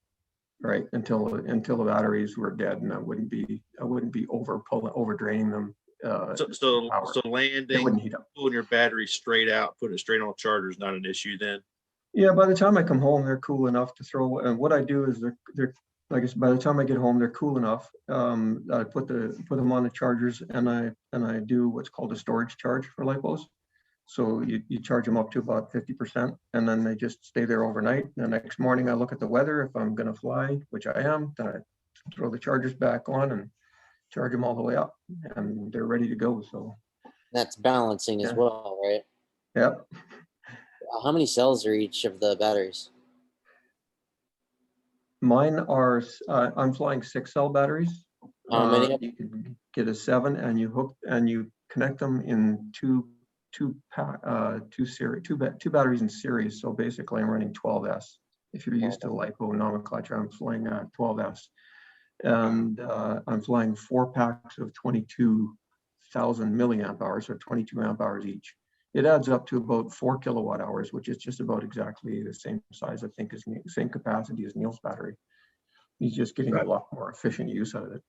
right, until the batteries were dead, and I wouldn't be over draining them. So landing, wouldn't heat up. pulling your battery straight out, putting it straight on the charger is not an issue then. Yeah, by the time I come home, they're cool enough to throw. And what I do is they're like I said, by the time I get home, they're cool enough. I put them on the chargers, and I do what's called a storage charge for LiPos. So you charge them up to about 50%, and then they just stay there overnight. The next morning, I look at the weather. If I'm going to fly, which I am, then I throw the chargers back on and charge them all the way up, and they're ready to go. So That's balancing as well, right? Yep. How many cells are each of the batteries? Mine are, I'm flying 6-cell batteries. How many? You can get a 7, and you connect them in two batteries in series. So basically, I'm running 12S. If you're used to LiPo nomenclature, I'm flying 12S, and I'm flying 4 packs of 22,000 milliamp hours, or 22 amp hours each. It adds up to about 4 kilowatt hours, which is just about exactly the same size, I think, as same capacity as Neal's battery. He's just getting a lot more efficient use out of it.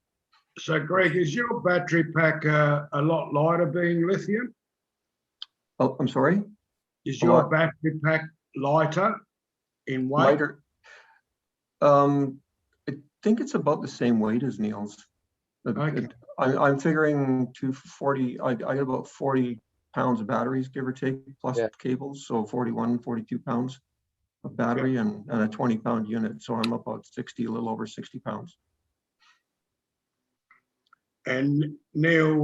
So, Greg, is your battery pack a lot lighter being lithium? Oh, I'm sorry? Is your battery pack lighter in weight? Lighter. I think it's about the same weight as Neal's. Okay. I'm figuring 240. I got about 40 pounds of batteries, give or take, plus cables. So 41, 42 pounds of battery, and a 20-pound unit. So I'm about 60, a little over 60 pounds. And Neal,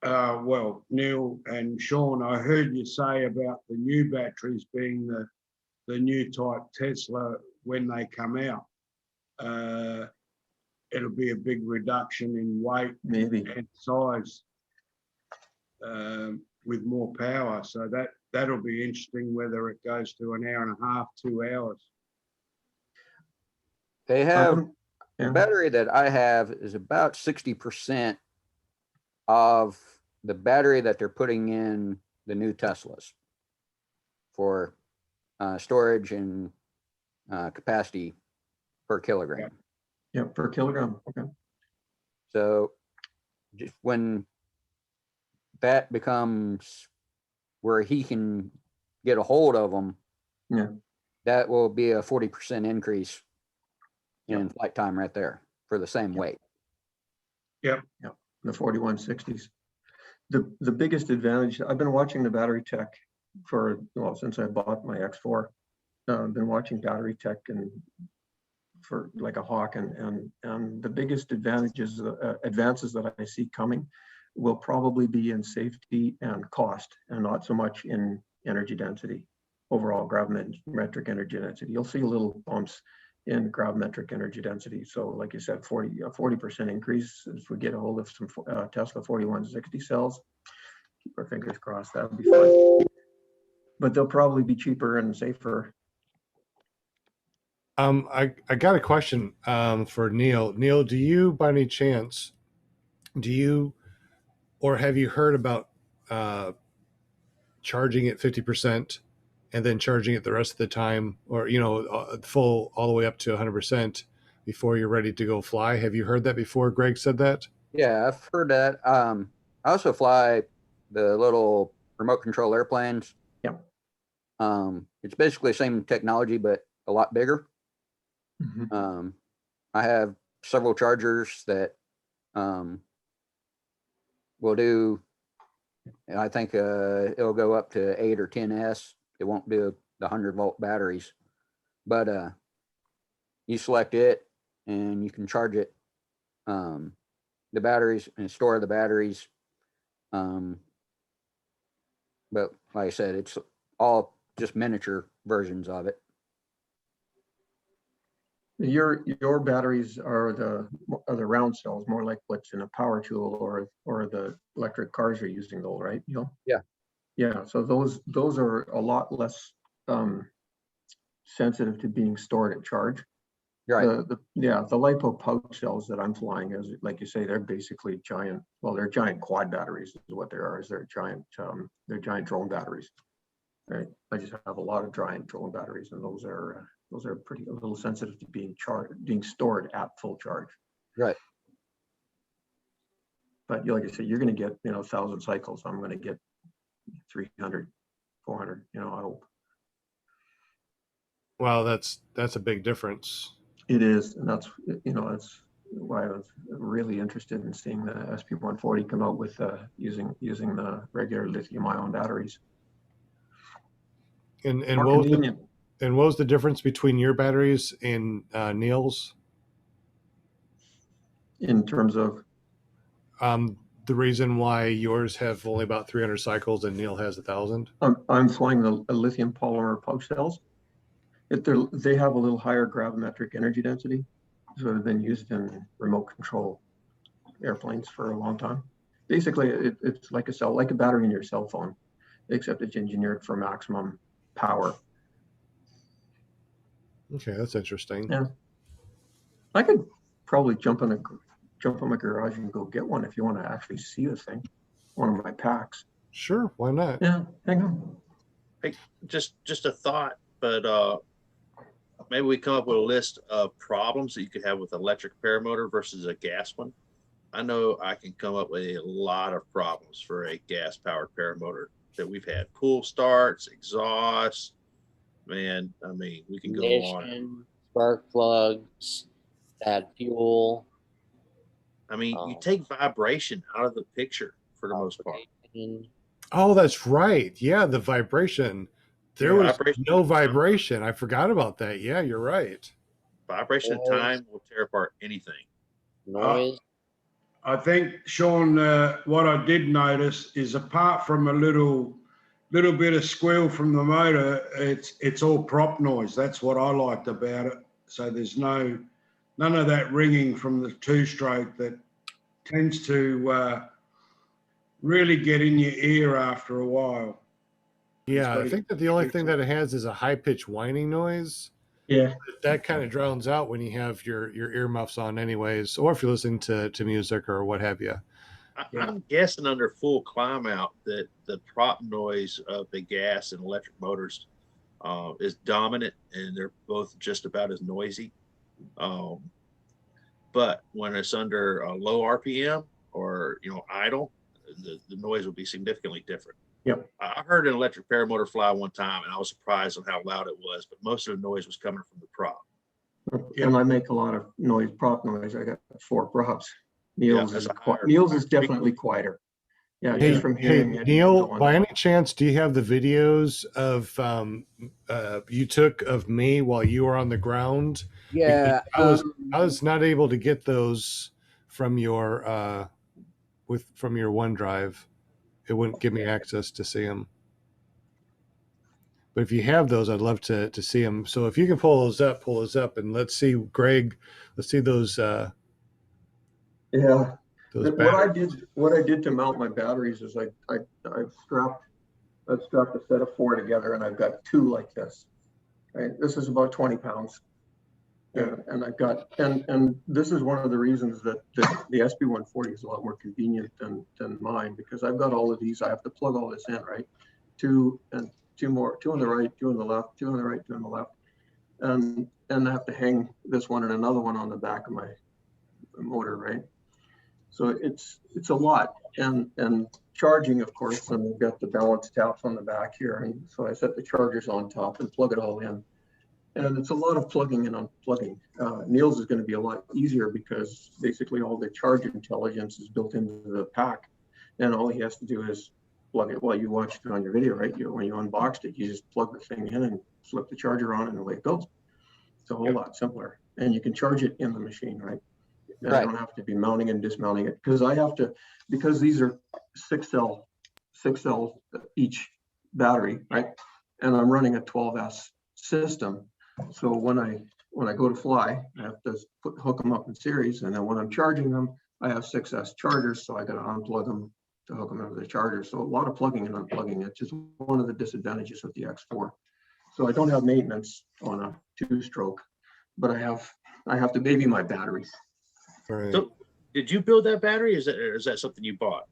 Neal and Sean, I heard you say about the new batteries being the new type Tesla when they come out. It'll be a big reduction in weight and size with more power. So that'll be interesting whether it goes to an hour and a half, 2 hours. They have the battery that I have is about 60% of the battery that they're putting in the new Teslas for storage and capacity per kilogram. Yeah, per kilogram. Okay. So just when that becomes where he can get a hold of them, that will be a 40% increase in flight time right there for the same weight. Yep. The 4160s. The biggest advantage, I've been watching the battery tech for, since I bought my X4. I've been watching battery tech and for like a hawk, and the biggest advantages, advances that I see coming will probably be in safety and cost, and not so much in energy density, overall gravimetric energy density. You'll see little bumps in gravimetric energy density. So like you said, 40% increase if we get a hold of some Tesla 4160 cells. Keep our fingers crossed, that would be fine. But they'll probably be cheaper and safer. I got a question for Neal. Neal, do you, by any chance, or have you heard about charging at 50% and then charging it the rest of the time, or full all the way up to 100% before you're ready to go fly? Have you heard that before? Greg said that. Yeah, I've heard that. I also fly the little remote control airplanes. Yeah. It's basically the same technology, but a lot bigger. Mm-hmm. I have several chargers that will do, I think it'll go up to 8 or 10S. It won't do the 100-volt batteries, but you select it and you can charge it, the batteries, and store the batteries. But like I said, it's all just miniature versions of it. Your batteries are the round cells, more like what's in a power tool or the electric cars are using, though, right? Yeah. Yeah. So those are a lot less sensitive to being stored at charge. Right. The LiPo pouch cells that I'm flying, as like you say, they're basically giant. Well, they're giant quad batteries. Is what they are. Is they're giant drone batteries. Right. I just have a lot of giant drone batteries, and those are pretty a little sensitive to being stored at full charge. Right. But like I said, you're going to get 1,000 cycles. I'm going to get 300, 400. I hope. Wow, that's a big difference. It is, and that's why I was really interested in seeing the SP140 come out with using the regular lithium-ion batteries. And More convenient. what was the difference between your batteries and Neal's? In terms of the reason why yours have only about 300 cycles and Neal has 1,000? I'm flying the lithium polymer pouch cells. They have a little higher gravimetric energy density, so they've been used in remote control airplanes for a long time. Basically, it's like a battery in your cell phone, except it's engineered for maximum power. Okay, that's interesting. Yeah, I could probably jump in my garage and go get one if you want to actually see the thing. One of my packs. Sure, why not? Yeah, hang on. Hey, just a thought, but maybe we come up with a list of problems that you could have with electric paramotor versus a gas one. I know I can come up with a lot of problems for a gas-powered paramotor that we've had. Pull starts, exhaust, man, I mean, we can go on. Ignition, spark plugs, bad fuel. I mean, you take vibration out of the picture for the most part. Oh, that's right. Yeah, the vibration. There was no vibration. I forgot about that. Yeah, you're right. Vibration and time will tear apart anything. Noise. I think, Sean, what I did notice is apart from a little bit of squeal from the motor, it's all prop noise. That's what I liked about it. So there's none of that ringing from the two-stroke that tends to really get in your ear after a while. Yeah, I think that the only thing that it has is a high-pitched whining noise. Yeah. That kind of drowns out when you have your earmuffs on anyways, or if you're listening to music or what have you. I'm guessing under full climb out that the prop noise of the gas and electric motors is dominant, and they're both just about as noisy. But when it's under low RPM or idle, the noise will be significantly different. Yep. I heard an electric paramotor fly one time, and I was surprised on how loud it was, but most of the noise was coming from the prop. And I make a lot of noise, prop noise. I got 4 props. Neal's is definitely quieter. Yeah, just from hearing it. Neal, by any chance, do you have the videos of you took of me while you were on the ground? Yeah, I was not able to get those from your from your OneDrive. It wouldn't give me access to see them. But if you have those, I'd love to see them. So if you can pull those up, and let's see, Greg. Let's see those. Yeah. What I did to mount my batteries is I've strapped a set of 4 together, and I've got 2 like this. Right. This is about 20 pounds. Yeah. And I've got and this is one of the reasons that the SP140 is a lot more convenient than mine, because I've got all of these. I have to plug all this in, right? 2 more, 2 on the right, 2 on the left, 2 on the right, 2 on the left, and I have to hang this one and another one on the back of my motor, right? So it's a lot, and charging, of course, and we've got the balance taps on the back here, and so I set the chargers on top and plug it all in. And it's a lot of plugging and unplugging. Neal's is going to be a lot easier because basically all the charge intelligence is built into the pack, and all he has to do is plug it. Well, you watched it on your video, right? When you unboxed it, you just plug the thing in and flip the charger on, and away it goes. It's a whole lot simpler, and you can charge it in the machine, right? And I don't have to be mounting and dismounting it, because these are 6 cells each battery, right? And I'm running a 12S system. So when I go to fly, I have to hook them up in series, and then when I'm charging them, I have 6S chargers, so I got to unplug them to hook them into the charger. So a lot of plugging and unplugging. It's just one of the disadvantages of the X4. So I don't have maintenance on a 2-stroke, but I have I have to baby my batteries. Right. So, did you build that battery? Is that something you bought?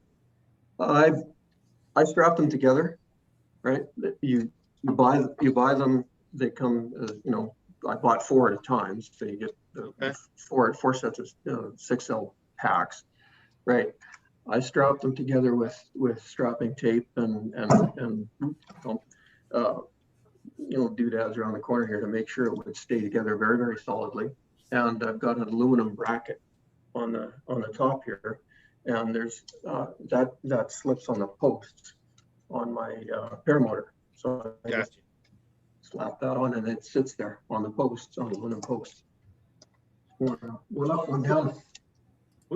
I strapped them together, right? You buy them. They come, I bought 4 at a time, so you get the four sets of 6L packs, right? I strapped them together with strapping tape and doodads around the corner here to make sure it would stay together very, very solidly. And I've got an aluminum bracket on the top here, and there's that slips on the posts on my paramotor. So I just slap that on, and it sits there on the posts, on the aluminum posts. One up, one down.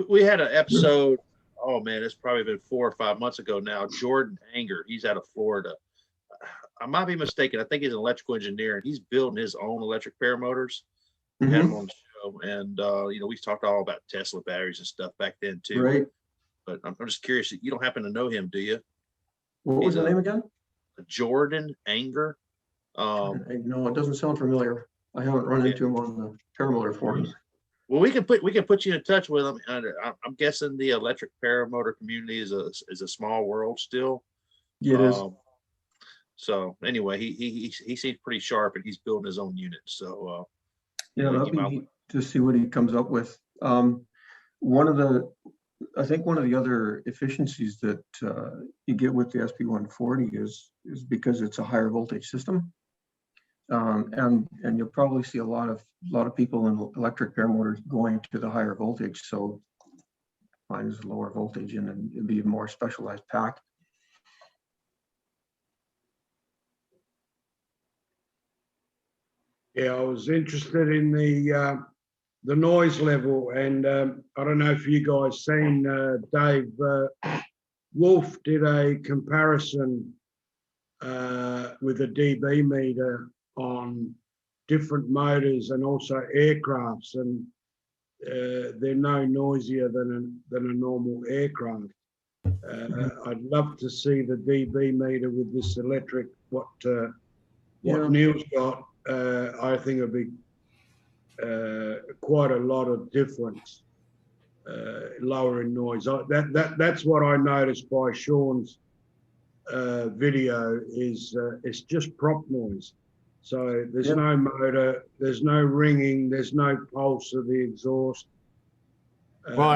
We had an episode. Oh man, it's probably been 4 or 5 months ago now. Jordan Anger, he's out of Florida. I might be mistaken. I think he's an electrical engineer, and he's building his own electric paramotors. We had him on the show, and we talked all about Tesla batteries and stuff back then too. Right. But I'm just curious. You don't happen to know him, do you? What was the name again? Jordan Anger. No, it doesn't sound familiar. I haven't run into him on the paramotor forums. Well, we can put you in touch with him. I'm guessing the electric paramotor community is a small world still. Yeah, it is. So anyway, he seems pretty sharp, and he's building his own unit. So yeah, that'd be neat to see what he comes up with. I think one of the other efficiencies that you get with the SP140 is because it's a higher voltage system. And you'll probably see a lot of people in electric paramotors going to the higher voltage. So mine is lower voltage, and it'd be a more specialized pack. Yeah, I was interested in the noise level, and I don't know if you guys seen Dave Wolf did a comparison with a dB meter on different motors and also aircrafts, and they're no noisier than a normal aircraft. I'd love to see the dB meter with this electric. What Neal's got, I think it'd be quite a lot of difference, lowering noise. That's what I noticed by Sean's video is it's just prop noise. So there's no motor, there's no ringing, there's no pulse of the exhaust. Well,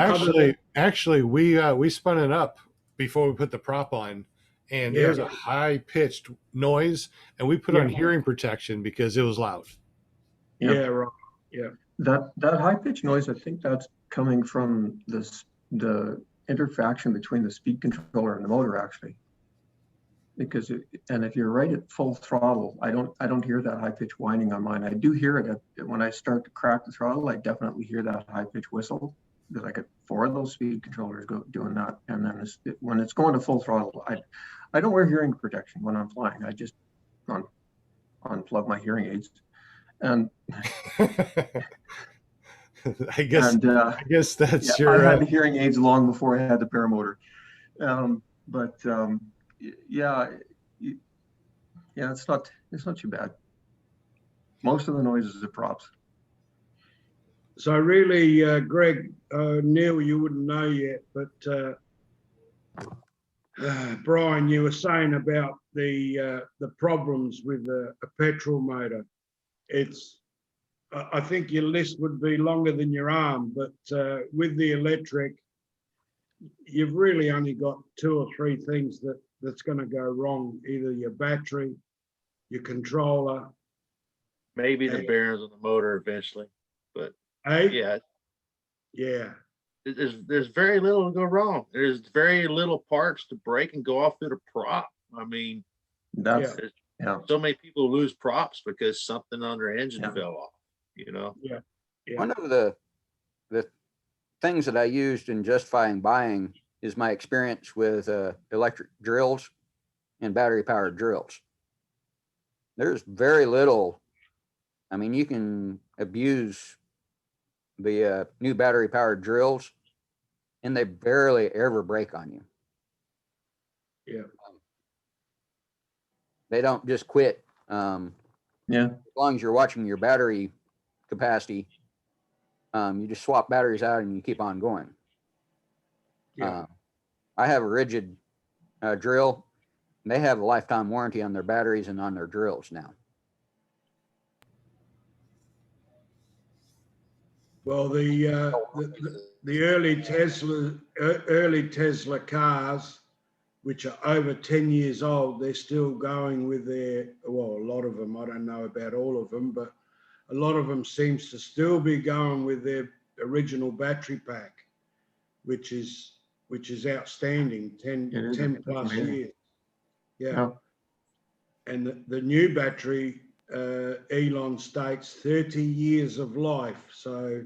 actually, we spun it up before we put the prop on, and it was a high pitched noise, and we put on hearing protection because it was loud. Yeah, right. Yeah. That high pitched noise, I think that's coming from the interfaction between the speed controller and the motor, actually. Because if you're right at full throttle, I don't hear that high pitched whining on mine. I do hear it when I start to crack the throttle. I definitely hear that high pitched whistle, because I get 4 of those speed controllers doing that. And then when it's going to full throttle, I don't wear hearing protection when I'm flying. I just unplug my hearing aids. And I guess that's your. I had the hearing aids long before I had the paramotor. It's not too bad. Most of the noises are props. So really, Greg, Neal, you wouldn't know yet, but Brian, you were saying about the problems with a petrol motor. I think your list would be longer than your arm, but with the electric, you've really only got 2 or 3 things that's going to go wrong. Either your battery, your controller, maybe the bearings on the motor eventually. But yeah, there's very little to go wrong. There's very little parts to break and go off through the prop. I mean, so many people lose props because something on their engine fell off. One of the things that I used in justifying buying is my experience with electric drills and battery powered drills. There's very little. I mean, you can abuse the new battery powered drills, and they barely ever break on you. Yeah. They don't just quit. As long as you're watching your battery capacity, You just swap batteries out and you keep on going. Yeah. I have a rigid drill. They have a lifetime warranty on their batteries and on their drills now. Well, the early Tesla cars, which are over 10 years old, they're still going with their, well, a lot of them, I don't know about all of them, but a lot of them seems to still be going with their original battery pack, which is outstanding, 10 plus amazing. years. Yeah. And the new battery, Elon states 30 years of life. So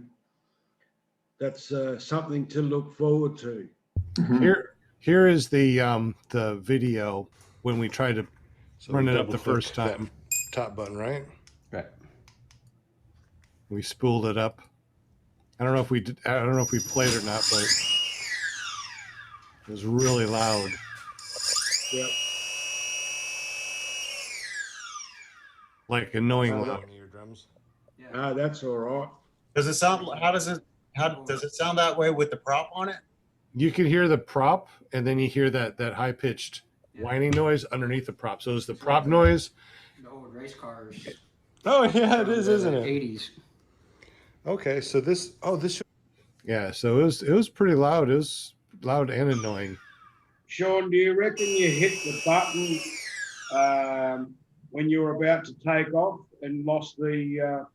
that's something to look forward to. Mhm. Here is the video when we tried to run it up the double-click first time. that top button, right? Right. We spooled it up. I don't know if we played it or not, but it was really loud. Yep. Like annoying loud. On eardrums. Ah, that's all right. Does it sound, how does it sound that way with the prop on it? You can hear the prop, and then you hear that high pitched whining noise underneath the prop. So it's the prop noise. The old race cars. Oh yeah, it is, isn't it? 80s. Okay, so this Yeah, so it was pretty loud. It was loud and annoying. Sean, do you reckon you hit the button when you were about to take off and lost the?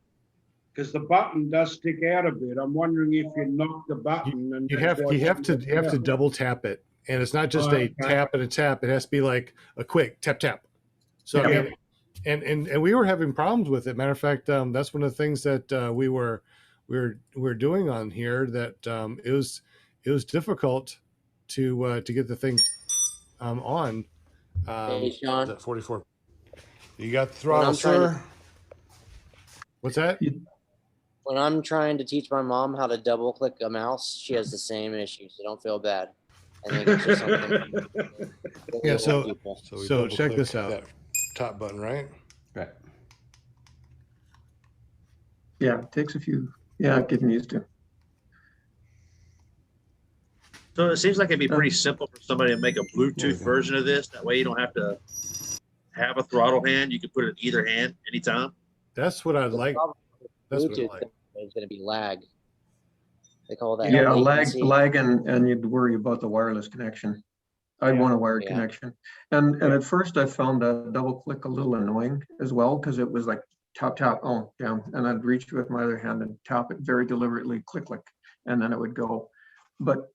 Because the button does stick out a bit. I'm wondering if you knocked the button and You have to double tap it, and it's not just a tap and a tap. It has to be like a quick tap tap. So I mean, and we were having problems with it. Matter of fact, that's one of the things that we were doing on here. That it was difficult to get the thing on. Hey, Sean. that 44. You got the throttle, sir. What's that? When I'm trying to teach my mom how to double click a mouse, she has the same issue, so don't feel bad. I think it's just something. Yeah, so we So check double-click this out. that top button, right? Right. Yeah, it takes a few. Yeah, getting used to. So it seems like it'd be pretty simple for somebody to make a Bluetooth version of this. That way you don't have to have a throttle hand. You can put it in either hand anytime. That's what I'd like. That's what I Bluetooth like. is going to be lag. They call that. Yeah, latency. lag, and you'd worry about the wireless connection. I'd want a wired connection. And at first I found a double click a little annoying as well, because it was like tap, tap, oh, damn. And I'd reach with my other hand and tap it very deliberately, click, click, and then it would go. But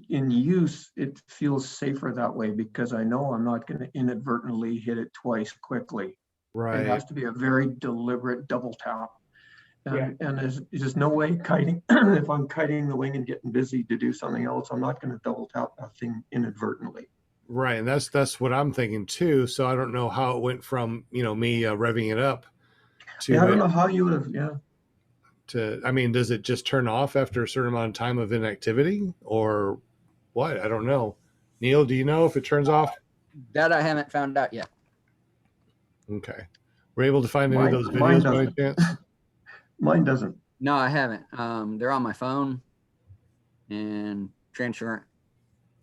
in use, it feels safer that way, because I know I'm not going to inadvertently hit it twice quickly. Right. It has to be a very deliberate double tap. And there's just no way kiting, if I'm kiting the wing and getting busy to do something else, I'm not going to double tap that thing inadvertently. Right, and that's what I'm thinking too. So I don't know how it went from me revving it up to. I don't know how you would have. To, I mean, does it just turn off after a certain amount of time of inactivity, or what? I don't know. Neal, do you know if it turns off? That I haven't found out yet. Okay, we're able to find any of those Mine videos by any doesn't. chance? Mine doesn't. No, I haven't. They're on my phone and transfer.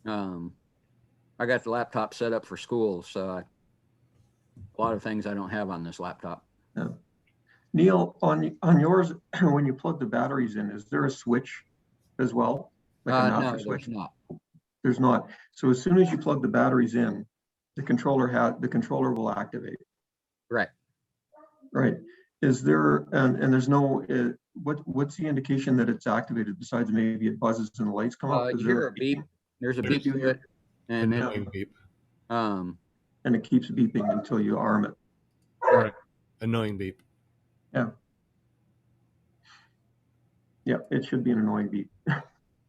I got the laptop set up for school, so a lot of things I don't have on this laptop. Yeah. Neal, on yours, when you plug the batteries in, is there a switch as well? Like a No, master switch? there's not. There's not. So as soon as you plug the batteries in, the controller will activate. Right. Right. Is there, and there's no, what's the indication that it's activated besides maybe it buzzes and the lights come up? You hear a beep. There's a beep to it, and Annoying beep. And it keeps beeping until you arm it. Right. Annoying beep. Yeah. Yeah, it should be an annoying beep.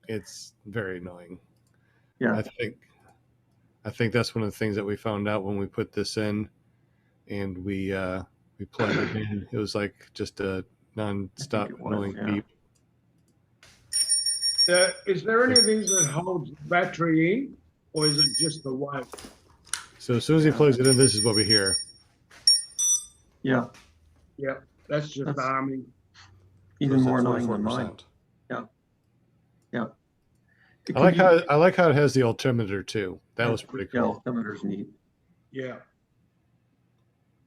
It's very annoying. Yeah. I think that's one of the things that we found out when we put this in, and we plugged it in. It was like just a non-stop annoying beep. Is there anything that holds the battery in, or is it just the weight? So as soon as he plugs it in, this is what we hear. Yeah. Yeah, that's just arming. even Goes at more annoying than mine. 44%. Yeah. I like how it has the altimeter too. That was pretty Yeah, cool. altimeter's neat. Yeah.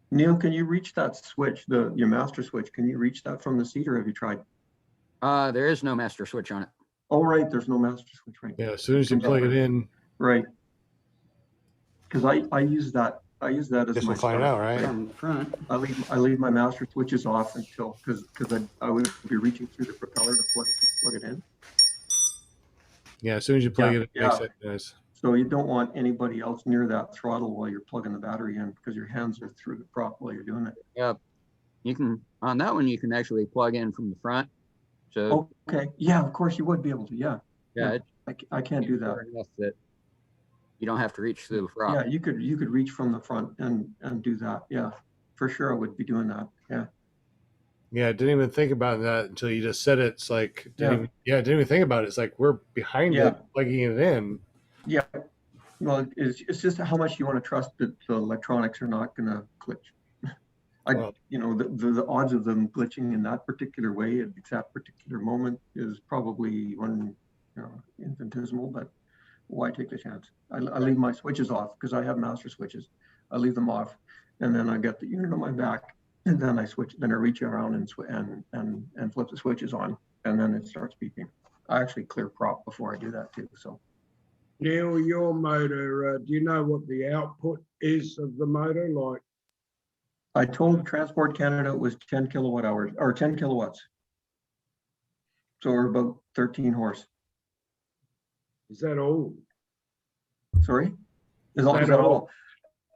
Neal, can you reach that switch, your master switch? Can you reach that from the seat, or have you tried? There is no master switch on it. Oh, right, there's no master switch, right? Yeah, as soon as you plug it in, right? Because I use that as guess my we'll find start. out, right? On the front. I leave my master switches off until because I would be reaching through the propeller to plug it in. Yeah, as soon as you plug it, it makes that noise. So you don't want anybody else near that throttle while you're plugging the battery in, because your hands are through the prop while you're doing it. Yeah, you can on that one. You can actually plug in from the front. So okay, yeah, of course you would be able to. Yeah, I can't do that. That you don't have to reach through the prop. Yeah, you could reach from the front and do that. Yeah, for sure I would be doing that. Yeah. Yeah, I didn't even think about that until you just said it. It's like, didn't even think about it. It's like we're behind it, plugging it in. Yeah. Well, it's just how much you want to trust that the electronics are not going to glitch. The odds of them glitching in that particular way at that particular moment is probably infinitesimal, but why take the chance? I leave my switches off because I have master switches. I leave them off, and then I get the unit on my back, and then I switch. Then I reach around and flip the switches on, and then it starts beeping. I actually clear prop before I do that too. So, Neal, your motor, do you know what the output is of the motor? Like, I told Transport Canada it was 10 kilowatt hours or 10 kilowatts. So we're about 13 horse. Is that all? Sorry? Is that all?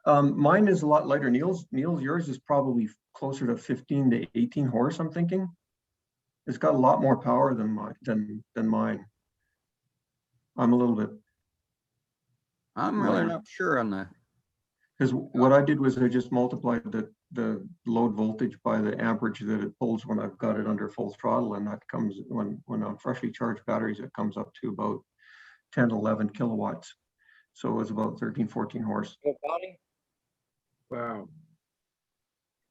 Mine is a lot lighter. Neal's, yours is probably closer to 15 to 18 horse, I'm thinking. It's got a lot more power than mine. I'm a little bit. I'm really not sure on that. Because what I did was I just multiplied the load voltage by the amperage that it pulls when I've got it under full throttle, and that comes when I'm freshly charged batteries, it comes up to about 10, 11 kilowatts. So it was about 13, 14 horse. Wow.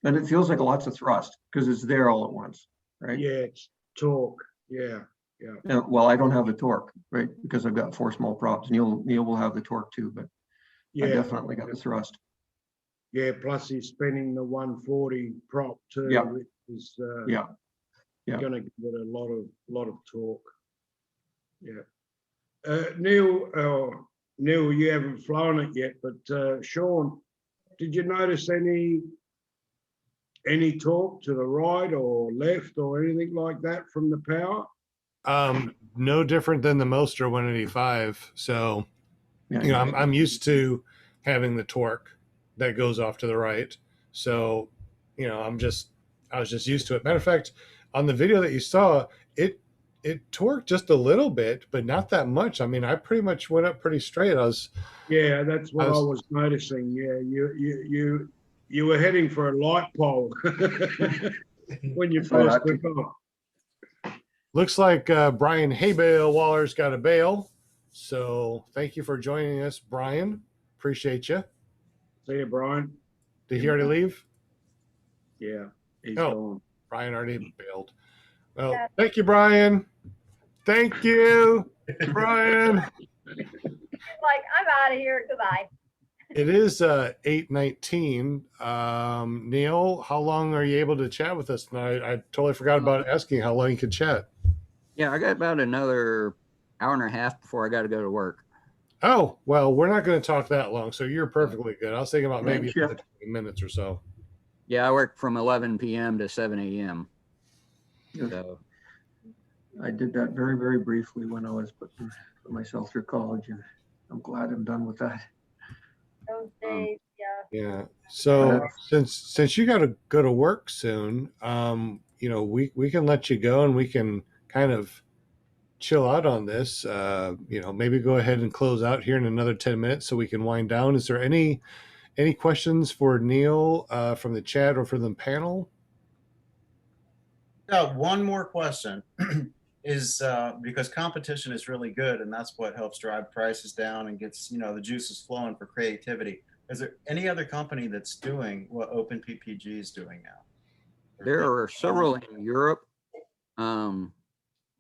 And it feels like lots of thrust because it's there all at once, right? Yeah, it's torque. Yeah. Well, I don't have the torque, right? Because I've got 4 small props. Neal will have the torque too, but I definitely got the thrust. Yeah, plus he's spinning the 140 prop too, which is going to give it a lot of torque. Yeah. Neal, you haven't flown it yet, but Sean, did you notice any torque to the right or left or anything like that from the power? No different than the Moster 185. So, I'm used to having the torque that goes off to the right. So, I was just used to it. Matter of fact, on the video that you saw, it torqued just a little bit, but not that much. I mean, I pretty much went up pretty straight. That's what I was noticing. Yeah, you were heading for a light pole when you first took off. Looks like Brian Haybale Waller's got a bail. So thank you for joining us, Brian. Appreciate you. See you, Brian. Did he already leave? Yeah, he's gone. Brian already bailed. Well, thank you, Brian. Thank you, Brian. Like, I'm out of here. Goodbye. It is 8:19. Neal, how long are you able to chat with us tonight? I totally forgot about asking how long you could chat. Yeah, I got about another hour and a half before I got to go to work. Oh, well, we're not going to talk that long, so you're perfectly good. I was thinking about maybe 20 minutes or so. Yeah, I work from 11 p.m. to 7 a.m. So I did that very, very briefly when I was putting myself through college, and I'm glad I'm done with that. Those days, yeah. So since you got to go to work soon, we can let you go and we can kind of chill out on this. Maybe go ahead and close out here in another 10 minutes so we can wind down. Is there any questions for Neal from the chat or from the panel? Yeah, one more question is because competition is really good, and that's what helps drive prices down and gets the juices flowing for creativity. Is there any other company that's doing what OpenPPG is doing now? There are several in Europe.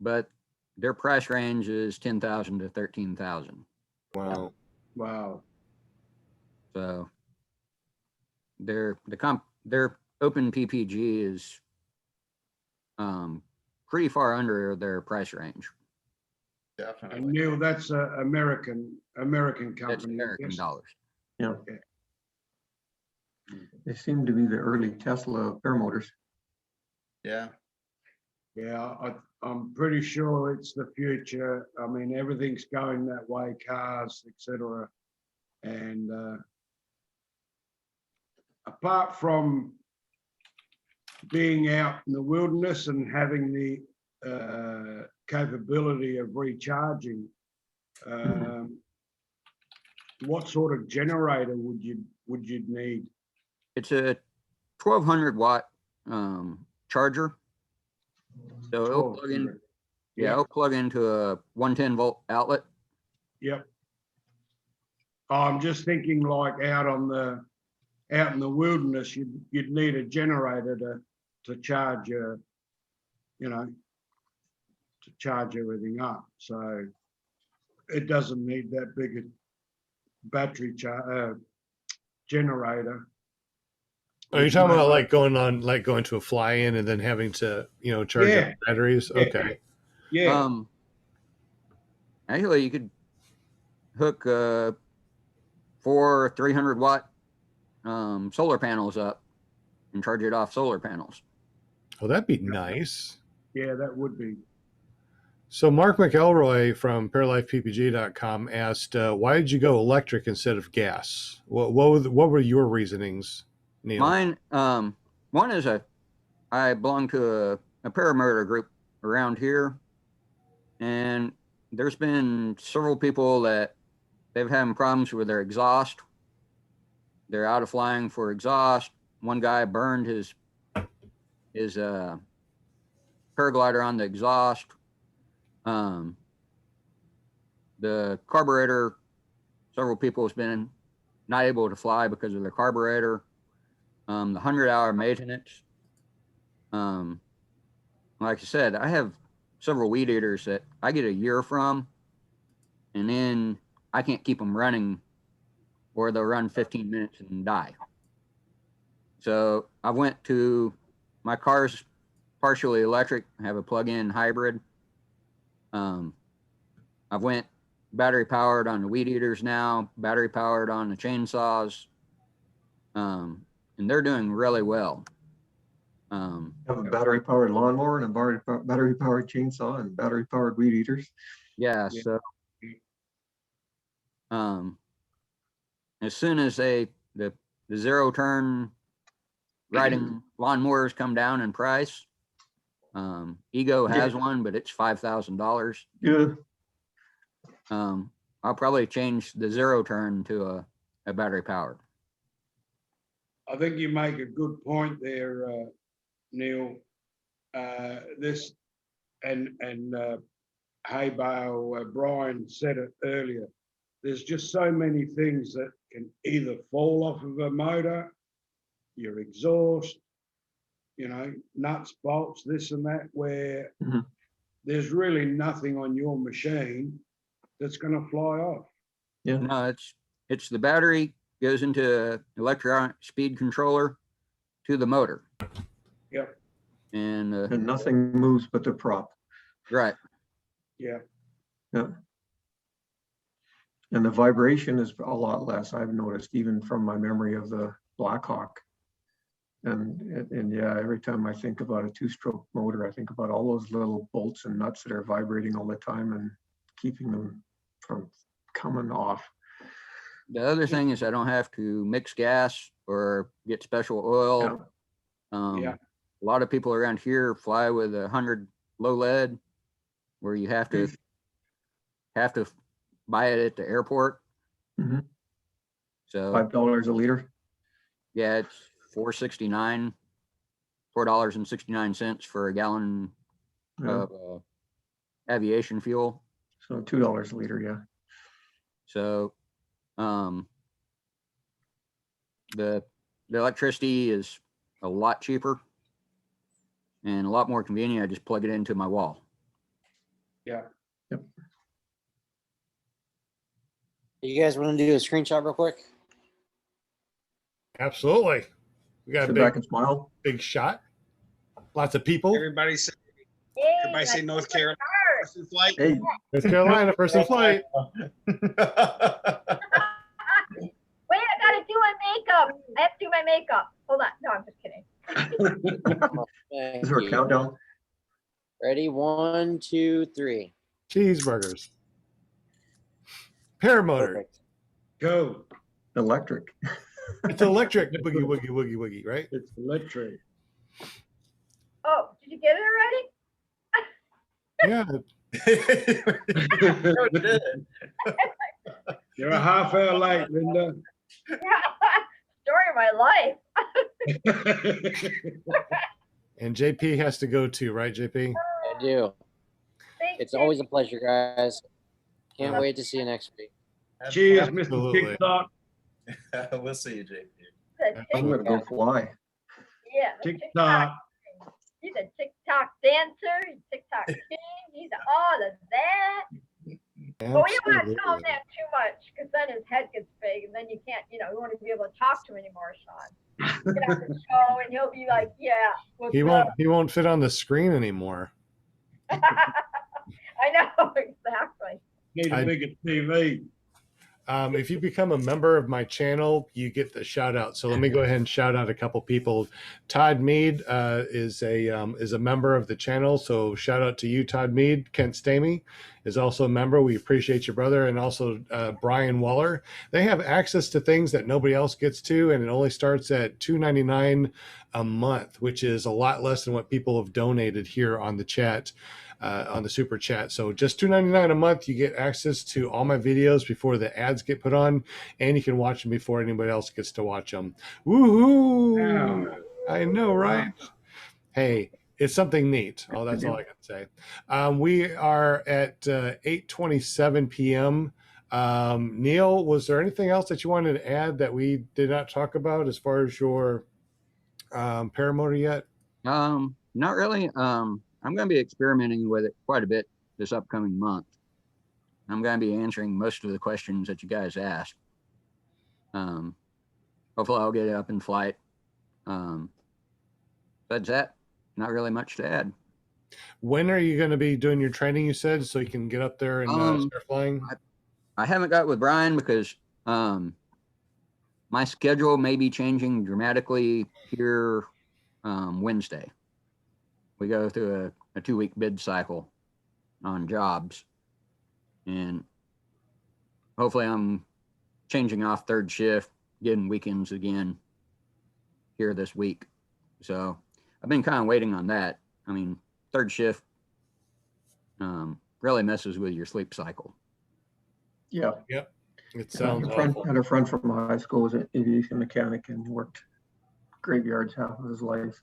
But their price range is 10,000 to 13,000. Wow. Wow. So their open PPG is pretty far under their price range. Definitely. And Neil, that's a American company. That's American yes? dollars. Yeah. Okay. They seem to be the early Tesla paramotors. Yeah. Yeah, I'm pretty sure it's the future. I mean, everything's going that way, cars, etc. And apart from being out in the wilderness and having the capability of recharging, what sort of generator would you need? It's a 1200 watt charger. So it'll plug in. Yeah, it'll plug into a 110 volt outlet. Yep. I'm just thinking like out in the wilderness, you'd need a generator to charge to charge everything up. So it doesn't need that big a battery generator. Are you talking about like going to a fly-in and then having to, charge up batteries? Yeah. Okay. Yeah. Actually, you could hook 4 300 watt solar panels up and charge it off solar panels. Oh, that'd be nice. Yeah, that would be. So Mark McElroy from ParaLifePPG.com asked, why did you go electric instead of gas? What were your reasonings, Neal? Mine, one is I belong to a paramotor group around here, and there's been several people that they've having problems with their exhaust. They're out of flying for exhaust. One guy burned his paraglider on the exhaust. The carburetor, several people has been not able to fly because of the carburetor. The 100-hour maintenance. Like I said, I have several weed eaters that I get a year from, and then I can't keep them running, or they'll run 15 minutes and die. So I went to, my car's partially electric. I have a plug-in hybrid. I went battery powered on the weed eaters now, battery powered on the chainsaws, and they're doing really well. Have a battery powered lawnmower and a battery powered chainsaw and battery powered weed eaters. Yeah. So as soon as the zero turn riding lawnmowers come down in price, Ego has one, but it's $5,000. Yeah. I'll probably change the zero turn to a battery powered. I think you make a good point there, Neal. This and hay bale, Brian said it earlier. There's just so many things that can either fall off of a motor, your exhaust, nuts, bolts, this and that, where there's really nothing on your machine that's going to fly off. Yeah. No, it's the battery goes into electronic speed controller to the motor. Yep. And nothing moves but the prop. Right. Yeah. Yeah. And the vibration is a lot less, I've noticed, even from my memory of the Blackhawk. And yeah, every time I think about a two-stroke motor, I think about all those little bolts and nuts that are vibrating all the time and keeping them from coming off. The other thing is I don't have to mix gas or get special oil. Yeah. A lot of people around here fly with 100 low lead, where you have to buy it at the airport. So $5 a liter. Yeah, it's $4.69 for a gallon of aviation fuel. So $2 a liter, yeah. So the electricity is a lot cheaper. and a lot more convenient. I just plug it into my wall. Yeah. You guys want to do a screenshot real quick? Absolutely. We got a Sit big, back and smile. big shot. Lots of people. Everybody say, Yay, everybody say my North favorite Carolina part. first in flight. Hey, North Carolina, first in flight. Wait, I gotta do my makeup. I have to do my makeup. Hold on. No, I'm just kidding. Thank is there a you. countdown? Ready? 1, 2, 3. Cheeseburgers. Paramotor. Perfect. Go. Electric. It's electric. Boogie, woogie, woogie, woogie, right? It's electric. Oh, did you get it already? Yeah. You're a half hour late, Linda. Story of my life. And JP has to go too, right, JP? I do. Thanks, It's always a pleasure, guys. Can't wait to see you next week. Cheers, Absolutely. Mr. TikTok. We'll see you, JP. the I'm gonna go fly. Yeah, the TikTok. He's a TikTok dancer. He's a TikTok king. He's all of that. But we don't want to tell him Absolutely. that too much, because then his head gets big, and then you can't, you want to be able to talk to him anymore, Sean. Get on the show, and he'll be like, "Yeah, what's He up?" won't fit on the screen anymore. I know exactly. Need a bigger TV. If you become a member of my channel, you get the shout out. So let me go ahead and shout out a couple people. Todd Mead is a member of the channel. So shout out to you, Todd Mead. Kent Stamey is also a member. We appreciate you, brother. And also Brian Waller. They have access to things that nobody else gets to, and it only starts at $2.99 a month, which is a lot less than what people have donated here on the chat. On the super chat. So just $2.99 a month, you get access to all my videos before the ads get put on, and you can watch them before anybody else gets to watch them. Woohoo! Wow. I know, right? Hey, it's something neat. Oh, that's all I can say. We are at 8:27 p.m. Neal, was there anything else that you wanted to add that we did not talk about as far as your paramotor yet? Not really. I'm going to be experimenting with it quite a bit this upcoming month. I'm going to be answering most of the questions that you guys asked. Hopefully I'll get it up in flight. That's that. Not really much to add. When are you going to be doing your training, you said, so you can get up there and start flying? I haven't got with Brian because my schedule may be changing dramatically here Wednesday. We go through a 2-week bid cycle on jobs, and hopefully I'm changing off third shift, getting weekends again here this week. So I've been kind of waiting on that. I mean, third shift really messes with your sleep cycle. Yeah. Yep. It sounds I awful. had a friend from high school was an aviation mechanic and worked graveyards half of his life.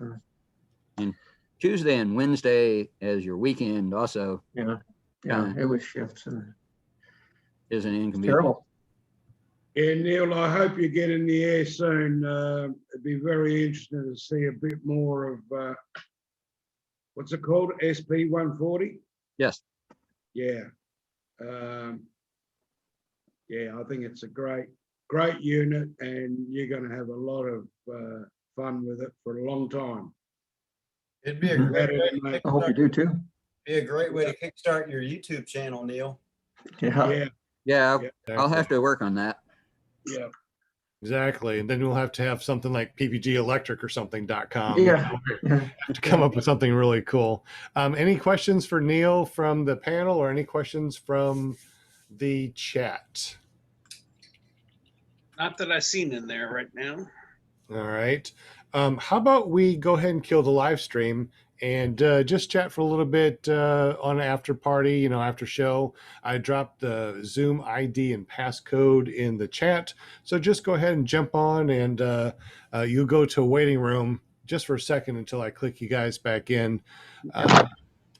And Tuesday and Wednesday as your weekend also Yeah, it was shifts and is an inconvenience. terrible. Yeah, Neil, I hope you get in the air soon. It'd be very interesting to see a bit more of what's it called? SP-140? Yes. Yeah. Yeah, I think it's a great unit, and you're going to have a lot of fun with it for a long time. It'd be a Mhm. great way to I hope you do too. be a great way to kickstart your YouTube channel, Neil. Yeah. Yeah, I'll have to work on that. yeah. Exactly. And then we'll have to have something like ppgelectric or something.com. Yeah. To come up with something really cool. Any questions for Neal from the panel or any questions from the chat? Not that I've seen in there right now. All right. How about we go ahead and kill the live stream and just chat for a little bit on after party, after show. I dropped the Zoom ID and passcode in the chat. So just go ahead and jump on, and you go to a waiting room just for a second until I click you guys back in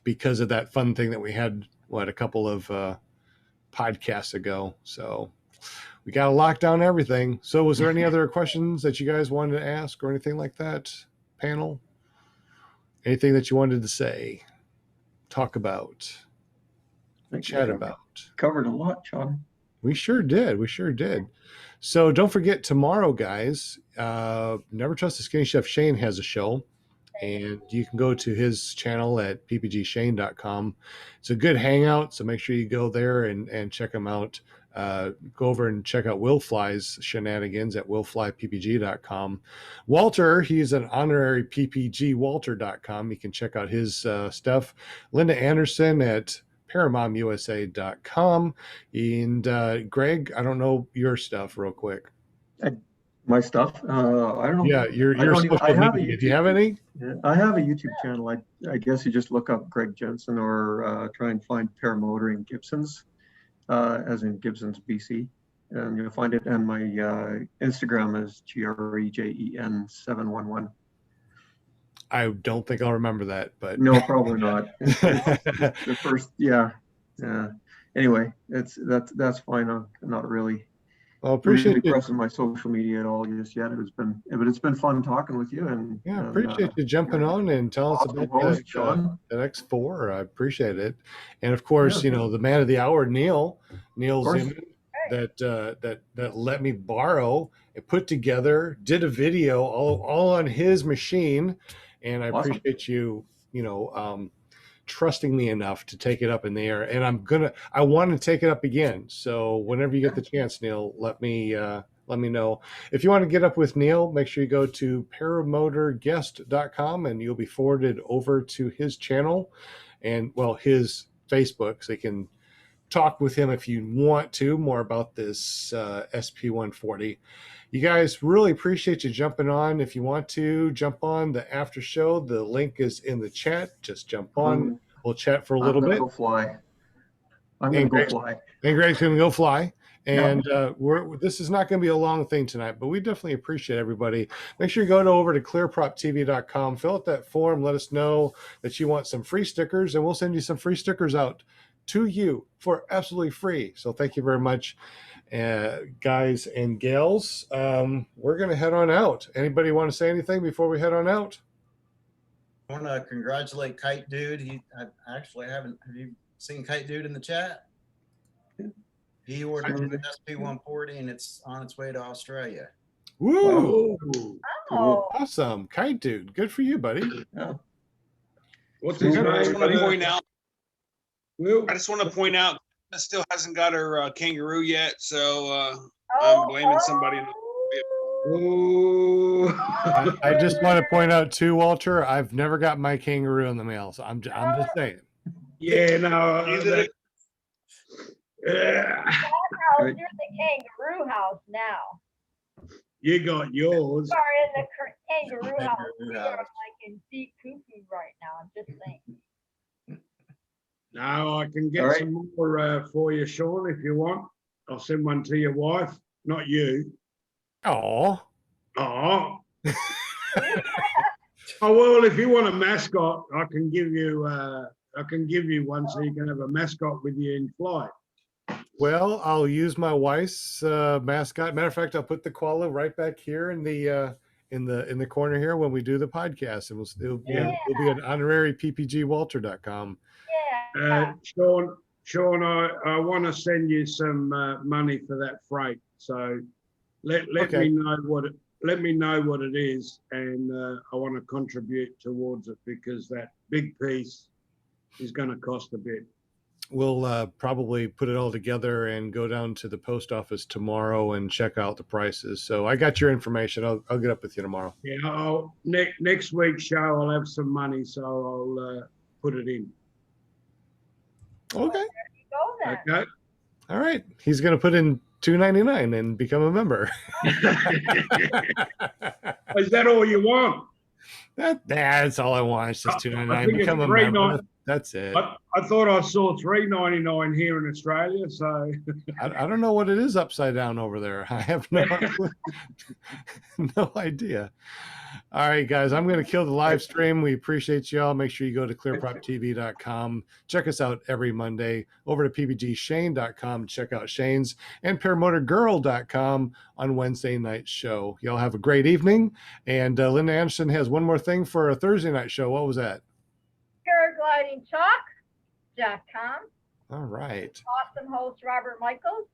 because of that fun thing that we had, a couple of podcasts ago. So we got to lock down everything. So was there any other questions that you guys wanted to ask or anything like that, panel? anything that you wanted to say, talk about, I think we chat about? covered a lot, John. We sure did. We sure did. So don't forget tomorrow, guys. Never Trust the Skinny Chef Shane has a show, and you can go to his channel at ppgshane.com. It's a good hangout, so make sure you go there and check him out. Go over and check out Will Fly's shenanigans at willflyppg.com. Walter, he's an honorary ppgwalter.com. You can check out his stuff. Linda Anderson at paramomusa.com. And Greg, I don't know your stuff real quick. My stuff. I don't know. Yeah, your social media. Do you have any? Yeah, I have a YouTube channel. I guess you just look up Greg Jensen or try and find Paramotor in Gibsons, as in Gibsons, BC, and you'll find it. And my Instagram is GREJEN711. I don't think I'll remember that, but no, probably not. It's the first, yeah. Anyway, that's fine. I'm not really. Well, appreciate really pressing my social media at all just yet. It's been fun talking with you, and appreciate you jumping on and telling us about the X4. I appreciate it, and of course, the man of the hour, Neal Zeman, that let me borrow and put together, did a video all on his machine, and I appreciate you, trusting me enough to take it up in the air, and I want to take it up again. So whenever you get the chance, Neal, let me know. If you want to get up with Neal, make sure you go to paramotorguest.com and you'll be forwarded over to his channel and his Facebook, so you can talk with him if you want to more about this SP140. You guys, really appreciate you jumping on. If you want to jump on the after show, the link is in the chat. Just jump on. We'll chat for a little bit. Go fly. I'm going to go fly. And Greg's going to go fly. And this is not going to be a long thing tonight, but we definitely appreciate everybody. Make sure you go over to clearproptv.com, fill out that form, let us know that you want some free stickers, and we'll send you some free stickers out to you for absolutely free. So thank you very much. Guys and gals, we're going to head on out. Anybody want to say anything before we head on out? I want to congratulate Kite Dude. I actually haven't. Have you seen Kite Dude in the chat? He ordered an SP140 and it's on its way to Australia. Woo! Oh. Awesome, Kite Dude. Good for you, buddy. Yeah. What's his name? I just want to point out. I just want to point out. Still hasn't got her kangaroo yet, so I'm blaming somebody. I just want to point out too, Walter, I've never got my kangaroo in the mail, so I'm just saying. Yeah, no. You're the kangaroo house now. You got yours. You are in the kangaroo house. We are like in deep cuckoo right now. I'm just saying. No, I can get some more for you, Sean, if you want. I'll send one to your wife, not you. Oh. Oh. Well, if you want a mascot, I can give you one so you can have a mascot with you in flight. Well, I'll use my wife's mascot. Matter of fact, I'll put the koala right back here in the corner here when we do the podcast, and it'll be an honorary ppgwalter.com. Sean, I want to send you some money for that freight. So let me know what it is, and I want to contribute towards it because that big piece is going to cost a bit. We'll probably put it all together and go down to the post office tomorrow and check out the prices. So I got your information. I'll get up with you tomorrow. Yeah, next week's show I'll have some money, so I'll put it in. Okay. There you go then. Okay. All right. He's going to put in $2.99 and become a member. Is that all you want? That's all I want. It's just $2.99. Become a member. That's it. I thought I saw $3.99 here in Australia, so I don't know what it is upside down over there. I have no no idea. All right, guys, I'm going to kill the live stream. We appreciate y'all. Make sure you go to clearproptv.com. Check us out every Monday. Over to pbgshane.com. Check out Shane's and paramotorgirl.com on Wednesday night show. Y'all have a great evening. And Linda Anderson has one more thing for a Thursday night show. What was that? Paraglidingtalk.com. All right. Awesome host Robert Michaels,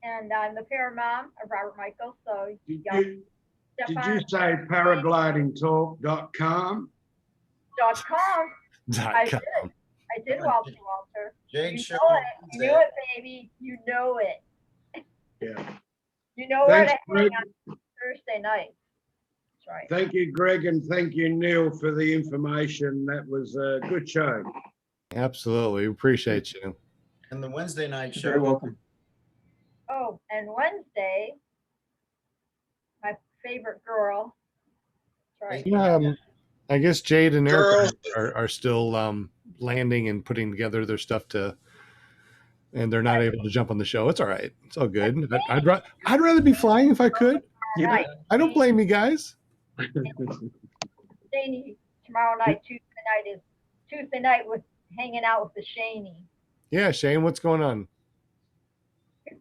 and I'm the paramom of Robert Michaels. So did you say paraglidingtalk.com? .com. I did, Walter. Jade You Show. know it. You knew it, baby. You know it. Yeah. You know where Thanks, to hang Greg. on Thursday night. That's right. Thank you, Greg, and thank you, Neil, for the information. That was a good show. Absolutely. We appreciate you. And the Wednesday night You're show. very welcome. Oh, and Wednesday, my favorite girl. That's right. Yeah, I guess Jade and Erica Girls. are still landing and putting together their stuff and they're not able to jump on the show. It's all right. It's all good. I'd rather be flying if I could. Yeah. Night. I don't blame you guys. Shaney, tomorrow night, Tuesday night with hanging out with the Shaney. Yeah, Shane, what's going on?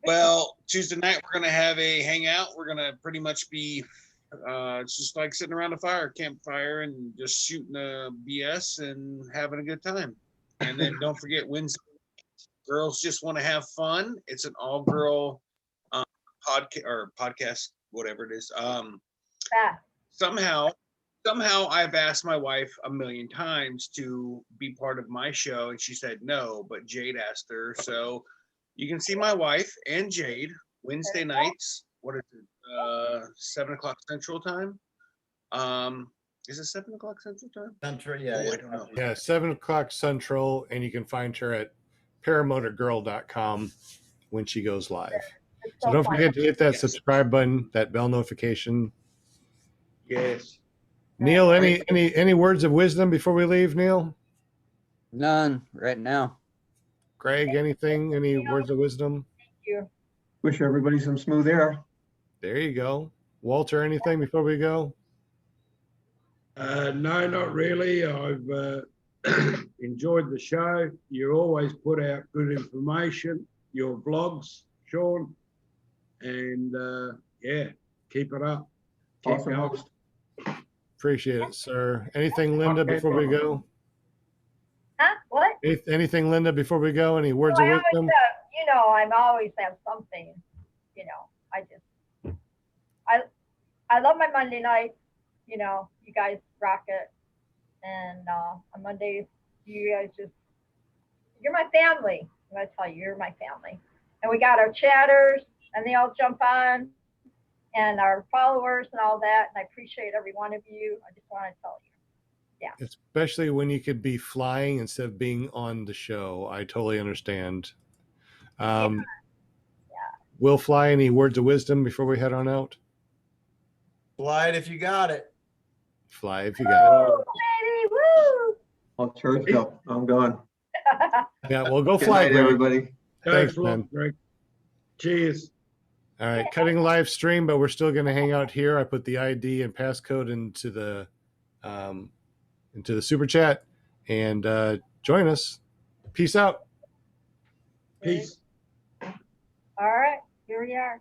Well, Tuesday night we're gonna have a hangout. We're gonna pretty much be it's just like sitting around a campfire and just shooting a BS and having a good time. And then don't forget Wednesday, girls just want to have fun. It's an all-girl podcast, whatever it is. Somehow I've asked my wife a million times to be part of my show, and she said no, but Jade asked her. So you can see my wife and Jade Wednesday nights. What is it? 7 o'clock Central Time. Is it 7 o'clock Central Time? Central, yeah, I don't know. Yeah, 7 o'clock Central, and you can find her at paramotorgirl.com when she goes live. So don't forget to hit that subscribe button, that bell notification. Yes. Neal, any words of wisdom before we leave, Neal? None right now. Greg, anything? Any words of wisdom? Thank you. Wish everybody some smooth air. There you go. Walter, anything before we go? No, not really. I've enjoyed the show. You always put out good information, your vlogs, Sean. And yeah, keep it up. Keep Awesome going. host. Appreciate it, sir. Anything, Linda, before we go? Huh? What? Anything, Linda, before we go? Any words I of always wisdom? I'm always have something, I love my Monday nights, you guys rock it. And on Mondays, you guys you're my family. I'm going to tell you, you're my family. And we got our chatters, and they all jump on, and our followers and all that. And I appreciate every one of you. I just want to tell you. Yeah. Especially when you could be flying instead of being on the show. I totally understand. Will Fly, any words of wisdom before we head on out? Fly it if you got it. Fly if you got it. Woo, baby, woo! I'll charge up. I'm gone. Yeah, well, go Good fly, night, Greg. everybody. Thanks, a lot, man. Greg. Cheers. All right, cutting live stream, but we're still going to hang out here. I put the ID and passcode into the super chat, and join us. Peace out. Peace. All right, here we are.